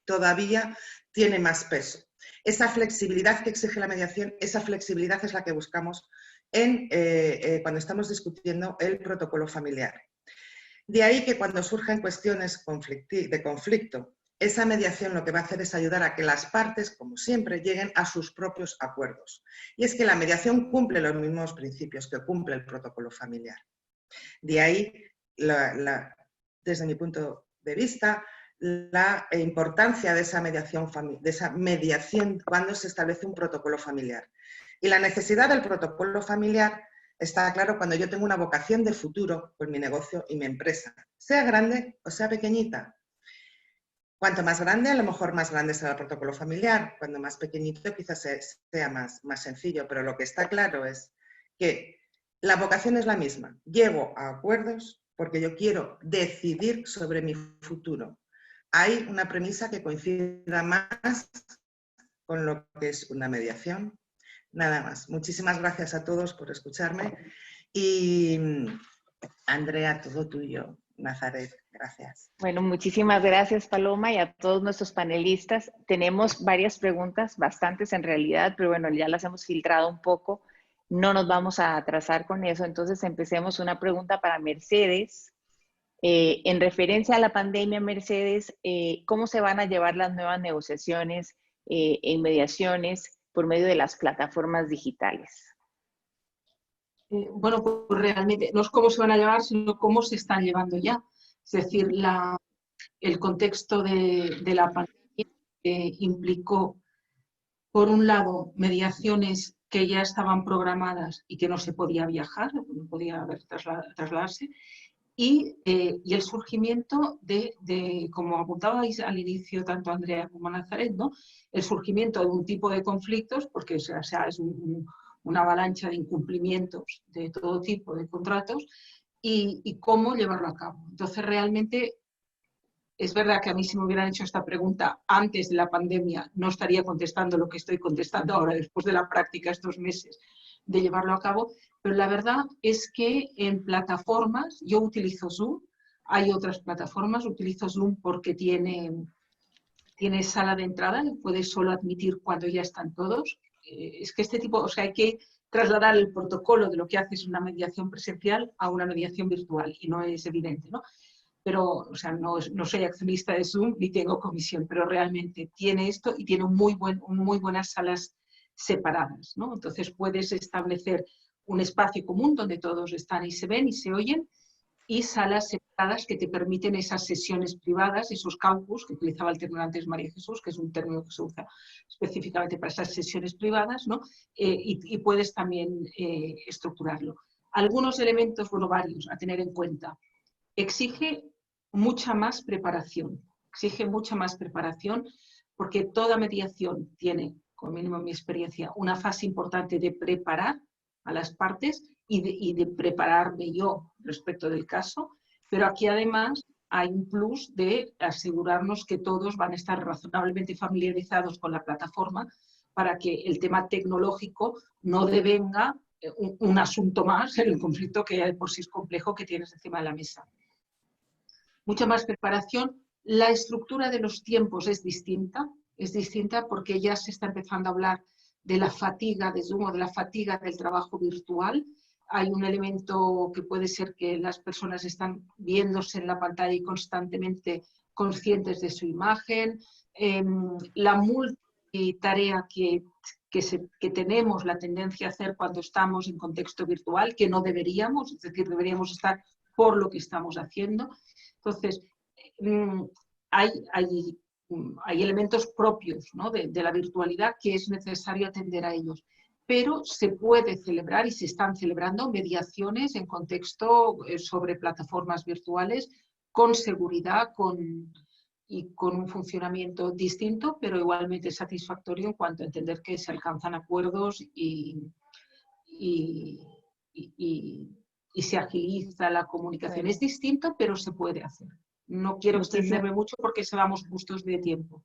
todavía tiene más peso. Esa flexibilidad que exige la mediación, esa flexibilidad es la que buscamos cuando estamos discutiendo el protocolo familiar. De ahí que cuando surgen cuestiones de conflicto, esa mediación lo que va a hacer es ayudar a que las partes, como siempre, lleguen a sus propios acuerdos. Y es que la mediación cumple los mismos principios que cumple el protocolo familiar. De ahí, desde mi punto de vista, la importancia de esa mediación cuando se establece un protocolo familiar. Y la necesidad del protocolo familiar está claro cuando yo tengo una vocación de futuro con mi negocio y mi empresa, sea grande o sea pequeñita. Cuanto más grande, a lo mejor más grande será el protocolo familiar. Cuando más pequeñito quizás sea más sencillo, pero lo que está claro es que la vocación es la misma. Llego a acuerdos porque yo quiero decidir sobre mi futuro. Hay una premisa que coincida más con lo que es una mediación. Nada más. Muchísimas gracias a todos por escucharme. Y Andrea, todo tuyo. Nazaret, gracias. Bueno, muchísimas gracias, Paloma, y a todos nuestros panelistas. Tenemos varias preguntas, bastantes en realidad, pero bueno, ya las hemos filtrado un poco. No nos vamos a atrasar con eso. Entonces, empecemos una pregunta para Mercedes. En referencia a la pandemia, Mercedes, ¿cómo se van a llevar las nuevas negociaciones en mediaciones por medio de las plataformas digitales? Bueno, pues realmente no es cómo se van a llevar, sino cómo se están llevando ya. Es decir, el contexto de la pandemia implicó, por un lado, mediaciones que ya estaban programadas y que no se podía viajar, no podía trasladarse, y el surgimiento de, como apuntabais al inicio tanto Andrea como Nazaret, ¿no? El surgimiento de un tipo de conflictos, porque es una avalancha de incumplimientos de todo tipo de contratos y cómo llevarlo a cabo. Entonces, realmente, es verdad que a mí si me hubieran hecho esta pregunta antes de la pandemia, no estaría contestando lo que estoy contestando ahora, después de la práctica estos meses de llevarlo a cabo, pero la verdad es que en plataformas, yo utilizo Zoom, hay otras plataformas, utilizo Zoom porque tiene sala de entrada, puede solo admitir cuando ya están todos. Es que este tipo, o sea, hay que trasladar el protocolo de lo que hace es una mediación presencial a una mediación virtual, y no es evidente, ¿no? Pero, o sea, no soy accionista de Zoom ni tengo comisión, pero realmente tiene esto y tiene muy buenas salas separadas, ¿no? Entonces puedes establecer un espacio común donde todos están y se ven y se oyen, y salas separadas que te permiten esas sesiones privadas, esos campus que utilizaba el término antes María Jesús, que es un término que se usa específicamente para esas sesiones privadas, ¿no? Y puedes también estructurarlo. Algunos elementos, bueno, varios a tener en cuenta. Exige mucha más preparación, porque toda mediación tiene, como mínimo en mi experiencia, una fase importante de preparar a las partes y de prepararme yo respecto del caso, pero aquí además hay un plus de asegurarnos que todos van a estar razonablemente familiarizados con la plataforma para que el tema tecnológico no devenga un asunto más en el conflicto que ya de por sí es complejo que tienes encima de la mesa. Mucha más preparación. La estructura de los tiempos es distinta porque ya se está empezando a hablar de la fatiga de Zoom o de la fatiga del trabajo virtual. Hay un elemento que puede ser que las personas están viéndose en la pantalla y constantemente conscientes de su imagen. La multitarea que tenemos la tendencia a hacer cuando estamos en contexto virtual, que no deberíamos, es decir, deberíamos estar por lo que estamos haciendo. Entonces, hay elementos propios, ¿no?, de la virtualidad que es necesario atender a ellos. Pero se puede celebrar y se están celebrando mediaciones en contexto sobre plataformas virtuales con seguridad y con un funcionamiento distinto, pero igualmente satisfactorio en cuanto a entender que se alcanzan acuerdos y se agiliza la comunicación. Bueno. Es distinto, pero se puede hacer. No quiero extenderme mucho porque se vamos justos de tiempo.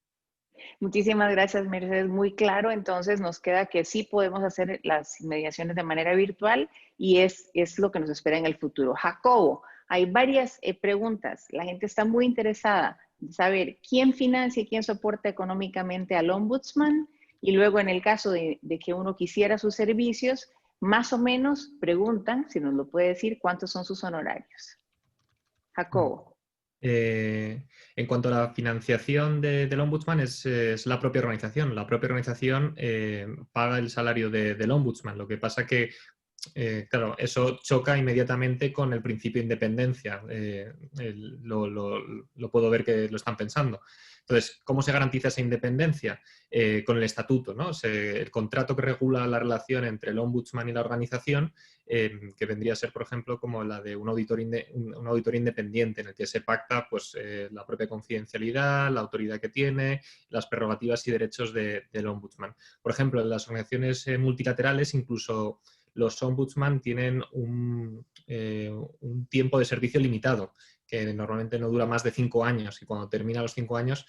Muchísimas gracias, Mercedes. Muy claro. Entonces nos queda que sí podemos hacer las mediaciones de manera virtual y es lo que nos espera en el futuro. Jacobo, hay varias preguntas. La gente está muy interesada en saber quién financia y quién soporta económicamente al Ombudsman, y luego en el caso de que uno quisiera sus servicios, más o menos preguntan, si nos lo puede decir, cuántos son sus honorarios. Jacobo. En cuanto a la financiación del Ombudsman, es la propia organización. La propia organización paga el salario del Ombudsman. Lo que pasa que, claro, eso choca inmediatamente con el principio de independencia. Lo puedo ver que lo están pensando. Entonces, ¿cómo se garantiza esa independencia? Con el estatuto, ¿no? El contrato que regula la relación entre el Ombudsman y la organización, que vendría a ser, por ejemplo, como la de un auditor independiente, en el que se pacta pues, la propia confidencialidad, la autoridad que tiene, las prerrogativas y derechos del Ombudsman. Por ejemplo, en las organizaciones multilaterales, incluso los Ombudsman tienen un tiempo de servicio limitado, que normalmente no dura más de 5 años, y cuando termina los 5 años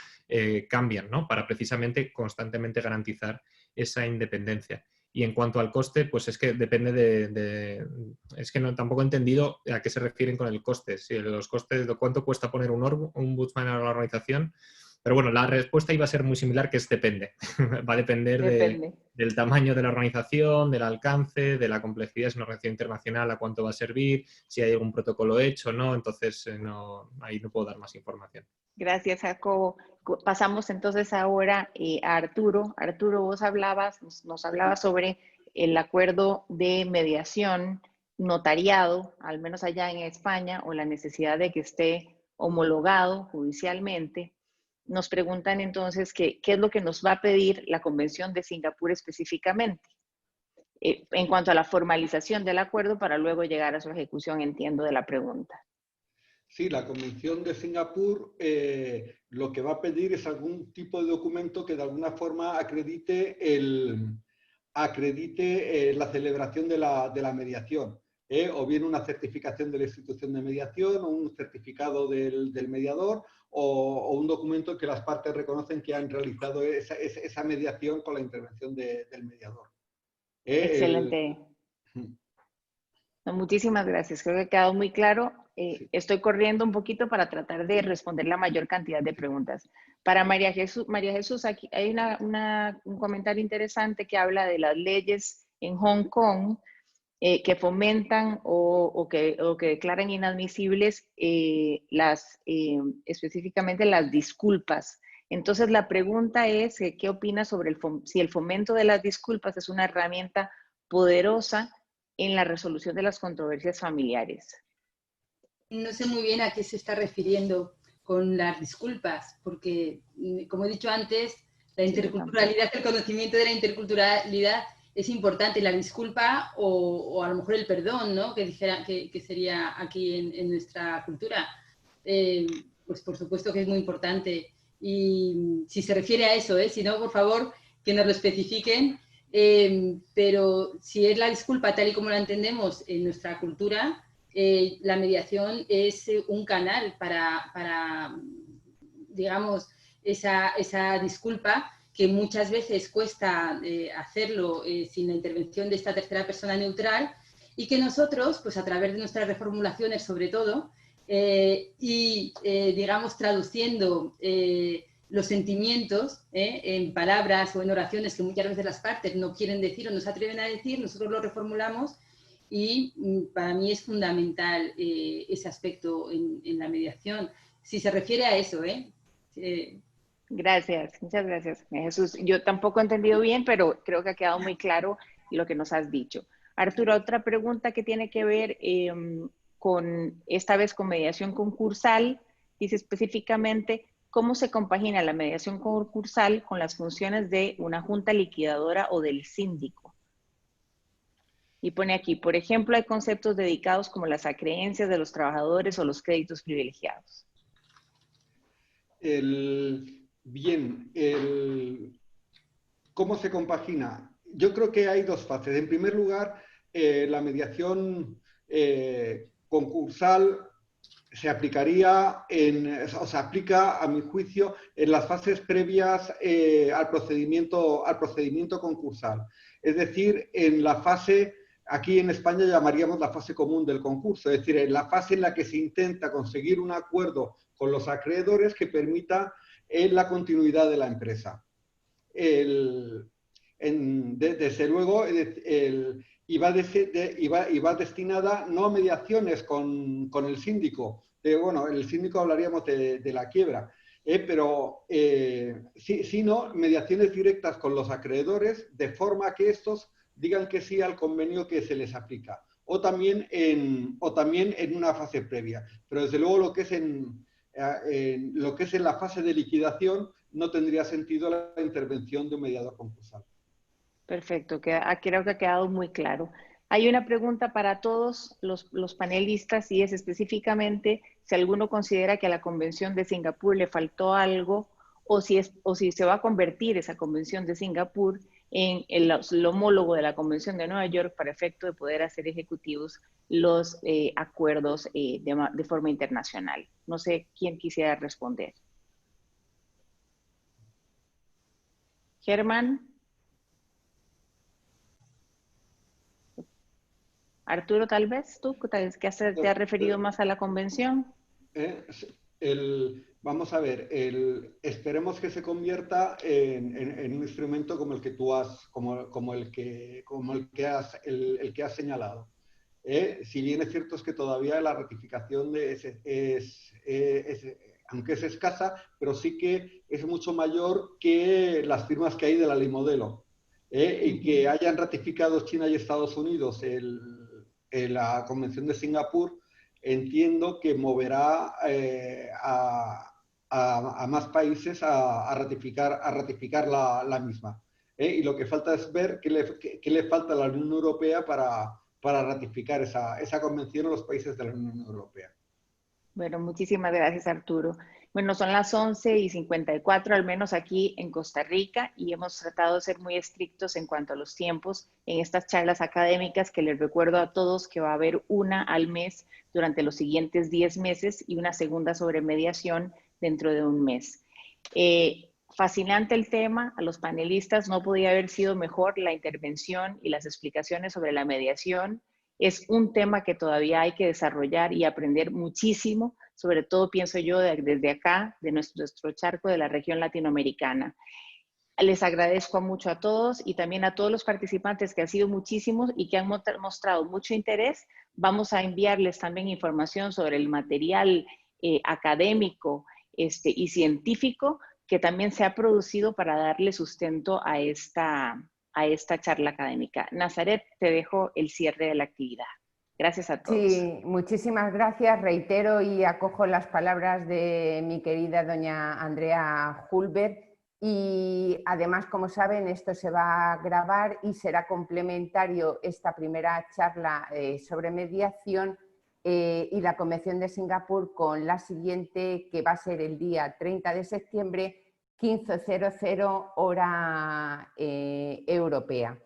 cambian, ¿no?, para precisamente constantemente garantizar esa independencia. Y en cuanto al coste, pues es que depende es que tampoco he entendido a qué se refieren con el coste. Si los costes de cuánto cuesta poner un ombudsman a la organización. Pero bueno, la respuesta iba a ser muy similar, que es depende. Va a depender del tamaño de la organización, del alcance, de la complejidad, si es una organización internacional, a cuánto va a servir, si hay algún protocolo hecho o no. Entonces, ahí no puedo dar más información. Gracias, Jacobo. Pasamos entonces ahora a Arturo. Arturo, vos nos hablabas sobre el acuerdo de mediación notariado, al menos allá en España, o la necesidad de que esté homologado judicialmente. Nos preguntan entonces qué es lo que nos va a pedir la Convención de Singapur específicamente en cuanto a la formalización del acuerdo para luego llegar a su ejecución, entiendo de la pregunta. Sí, la Convención de Singapur lo que va a pedir es algún tipo de documento que de alguna forma acredite la celebración de la mediación. O bien una certificación de la institución de mediación, o un certificado del mediador, o un documento que las partes reconocen que han realizado esa mediación con la intervención del mediador. Excelente. Muchísimas gracias. Creo que ha quedado muy claro. Sí. Estoy corriendo un poquito para tratar de responder la mayor cantidad de preguntas. Para María Jesús, aquí hay un comentario interesante que habla de las leyes en Hong Kong que fomentan o que declaran inadmisibles específicamente las disculpas. Entonces, la pregunta es, ¿qué opinas sobre si el fomento de las disculpas es una herramienta poderosa en la resolución de las controversias familiares? No sé muy bien a qué se está refiriendo con las disculpas, porque, como he dicho antes, la interculturalidad, el conocimiento de la interculturalidad es importante. La disculpa o a lo mejor el perdón, ¿no? Que sería aquí en nuestra cultura. Pues por supuesto que es muy importante. Y si se refiere a eso, si no, por favor, que nos lo especifiquen. Pero si es la disculpa tal y como la entendemos en nuestra cultura, la mediación es un canal para digamos, esa disculpa que muchas veces cuesta hacerlo sin la intervención de esta tercera persona neutral, y que nosotros, pues a través de nuestras reformulaciones sobre todo, digamos, traduciendo los sentimientos en palabras o en oraciones que muchas veces las partes no quieren decir o no se atreven a decir, nosotros lo reformulamos, y para mí es fundamental ese aspecto en la mediación. Si se refiere a eso, Gracias, muchas gracias, Jesús. Yo tampoco he entendido bien, pero creo que ha quedado muy claro lo que nos has dicho. Arturo, otra pregunta que tiene que ver esta vez con mediación concursal, dice específicamente, ¿cómo se compagina la mediación concursal con las funciones de una junta liquidadora o del síndico? Y pone aquí, por ejemplo, hay conceptos dedicados como las acreencias de los trabajadores o los créditos privilegiados. ¿Cómo se compagina? Yo creo que hay dos fases. En primer lugar, la mediación concursal se aplicaría se aplica, a mi juicio, en las fases previas al procedimiento concursal. Es decir, en la fase, aquí en España llamaríamos la fase común del concurso, es decir, en la fase en la que se intenta conseguir un acuerdo con los acreedores que permita la continuidad de la empresa. Desde luego, y va destinada no a mediaciones con el síndico. Bueno, el síndico hablaríamos de la quiebra, sino mediaciones directas con los acreedores, de forma que estos digan que sí al convenio que se les aplica, o también en una fase previa. Pero desde luego lo que es en la fase de liquidación no tendría sentido la intervención de un mediador concursal. Perfecto, creo que ha quedado muy claro. Hay una pregunta para todos los panelistas, y es específicamente si alguno considera que a la Convención de Singapur le faltó algo, o si se va a convertir esa Convención de Singapur en el homólogo de la Convención de Nueva York para efecto de poder hacer ejecutivos los acuerdos de forma internacional. No sé quién quisiera responder. Germán. Arturo, tal vez tú, que te has referido más a la convención. Vamos a ver, esperemos que se convierta en un instrumento como el que tú has, como el que has señalado. Si bien es cierto es que todavía la ratificación aunque es escasa, pero sí que es mucho mayor que las firmas que hay de la ley modelo. Y que hayan ratificado China y Estados Unidos la Convención de Singapur, entiendo que moverá a más países a ratificar la misma. Y lo que falta es ver qué le falta a la Unión Europea para ratificar esa convención a los países de la Unión Europea. Bueno, muchísimas gracias, Arturo. Bueno, son las 11:54, al menos aquí en Costa Rica, y hemos tratado de ser muy estrictos en cuanto a los tiempos en estas charlas académicas, que les recuerdo a todos que va a haber una al mes durante los siguientes 10 meses y una segunda sobre mediación dentro de un mes. Fascinante el tema, a los panelistas no podía haber sido mejor la intervención y las explicaciones sobre la mediación. Es un tema que todavía hay que desarrollar y aprender muchísimo, sobre todo pienso yo desde acá, de nuestro charco de la región latinoamericana. Les agradezco mucho a todos y también a todos los participantes, que han sido muchísimos y que han mostrado mucho interés. Vamos a enviarles también información sobre el material académico y científico que también se ha producido para darle sustento a esta charla académica. Nazaret, te dejo el cierre de la actividad. Gracias a todos. Sí, muchísimas gracias. Reitero y acojo las palabras de mi querida doña Andrea Hulbert. Y además, como saben, esto se va a grabar y será complementario esta primera charla sobre mediación y la Convención de Singapur con la siguiente, que va a ser el día 30 de septiembre, 15:00 hora europea.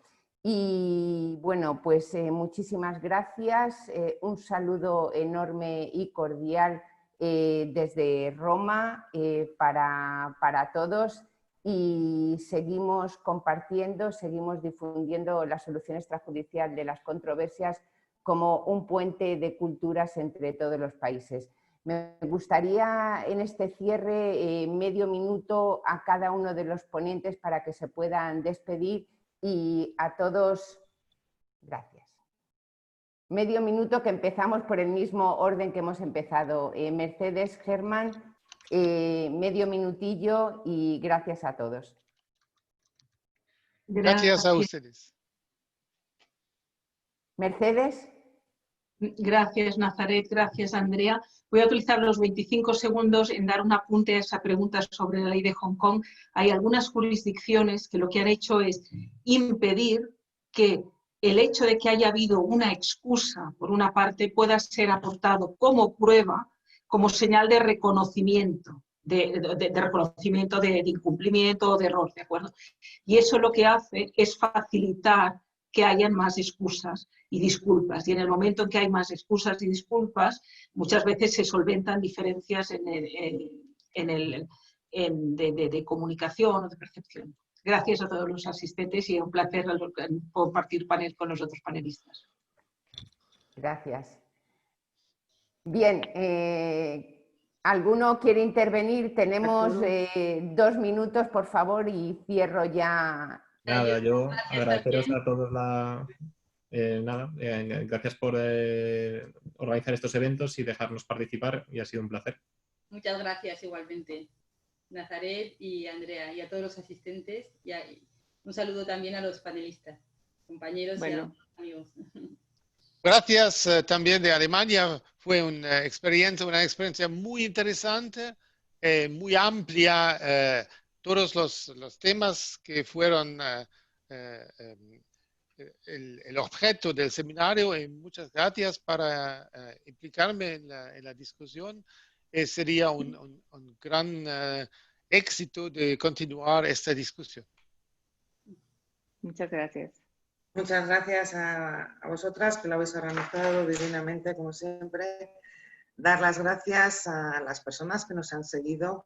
Y bueno, pues muchísimas gracias, un saludo enorme y cordial desde Roma para todos, y seguimos compartiendo, seguimos difundiendo la solución extrajudicial de las controversias como un puente de culturas entre todos los países. Me gustaría en este cierre medio minuto a cada uno de los ponentes para que se puedan despedir, y a todos, gracias. Medio minuto, que empezamos por el mismo orden que hemos empezado. Mercedes, Germán, medio minutillo y gracias a todos. Gracias a ustedes. Mercedes. Gracias, Nazaret. Gracias, Andrea. Voy a utilizar los 25 segundos en dar un apunte a esa pregunta sobre la ley de Hong Kong. Hay algunas jurisdicciones que lo que han hecho es impedir que el hecho de que haya habido una excusa, por una parte, pueda ser aportado como prueba, como señal de reconocimiento, reconocimiento de incumplimiento o de error, ¿de acuerdo? Y eso lo que hace es facilitar que hayan más excusas y disculpas. Y en el momento en que hay más excusas y disculpas, muchas veces se solventan diferencias de comunicación o de percepción. Gracias a todos los asistentes y un placer compartir panel con los otros panelistas. Gracias. Bien, ¿alguno quiere intervenir? Tenemos 2 minutos, por favor, y cierro ya. Nada, yo agradeceros a todos gracias por organizar estos eventos y dejarnos participar, y ha sido un placer. Muchas gracias igualmente, Nazaret y Andrea, y a todos los asistentes, y un saludo también a los panelistas, compañeros y a los amigos. Gracias también de Alemania, fue una experiencia muy interesante, muy amplia, todos los temas que fueron el objeto del seminario, y muchas gracias para implicarme en la discusión. Sería un gran éxito de continuar esta discusión. Muchas gracias. Muchas gracias a vosotras, que lo habéis organizado divinamente, como siempre. Dar las gracias a las personas que nos han seguido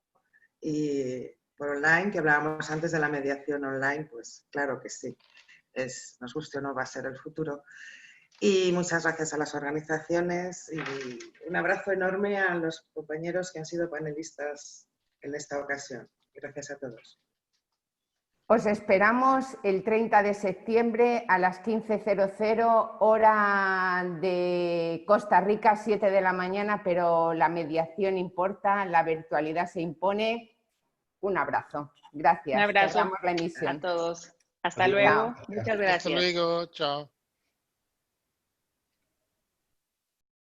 y por online, que hablábamos antes de la mediación online, pues claro que sí, nos guste o no, va a ser el futuro. Y muchas gracias a las organizaciones y un abrazo enorme a los compañeros que han sido panelistas en esta ocasión. Gracias a todos. Os esperamos el 30 de septiembre a las 15:00 hora de Costa Rica, 7 de la mañana, pero la mediación importa, la virtualidad se impone. Un abrazo. Gracias. Un abrazo Cerramos la emisión. a todos. Hasta luego. Muchas gracias. Hasta luego. Chao.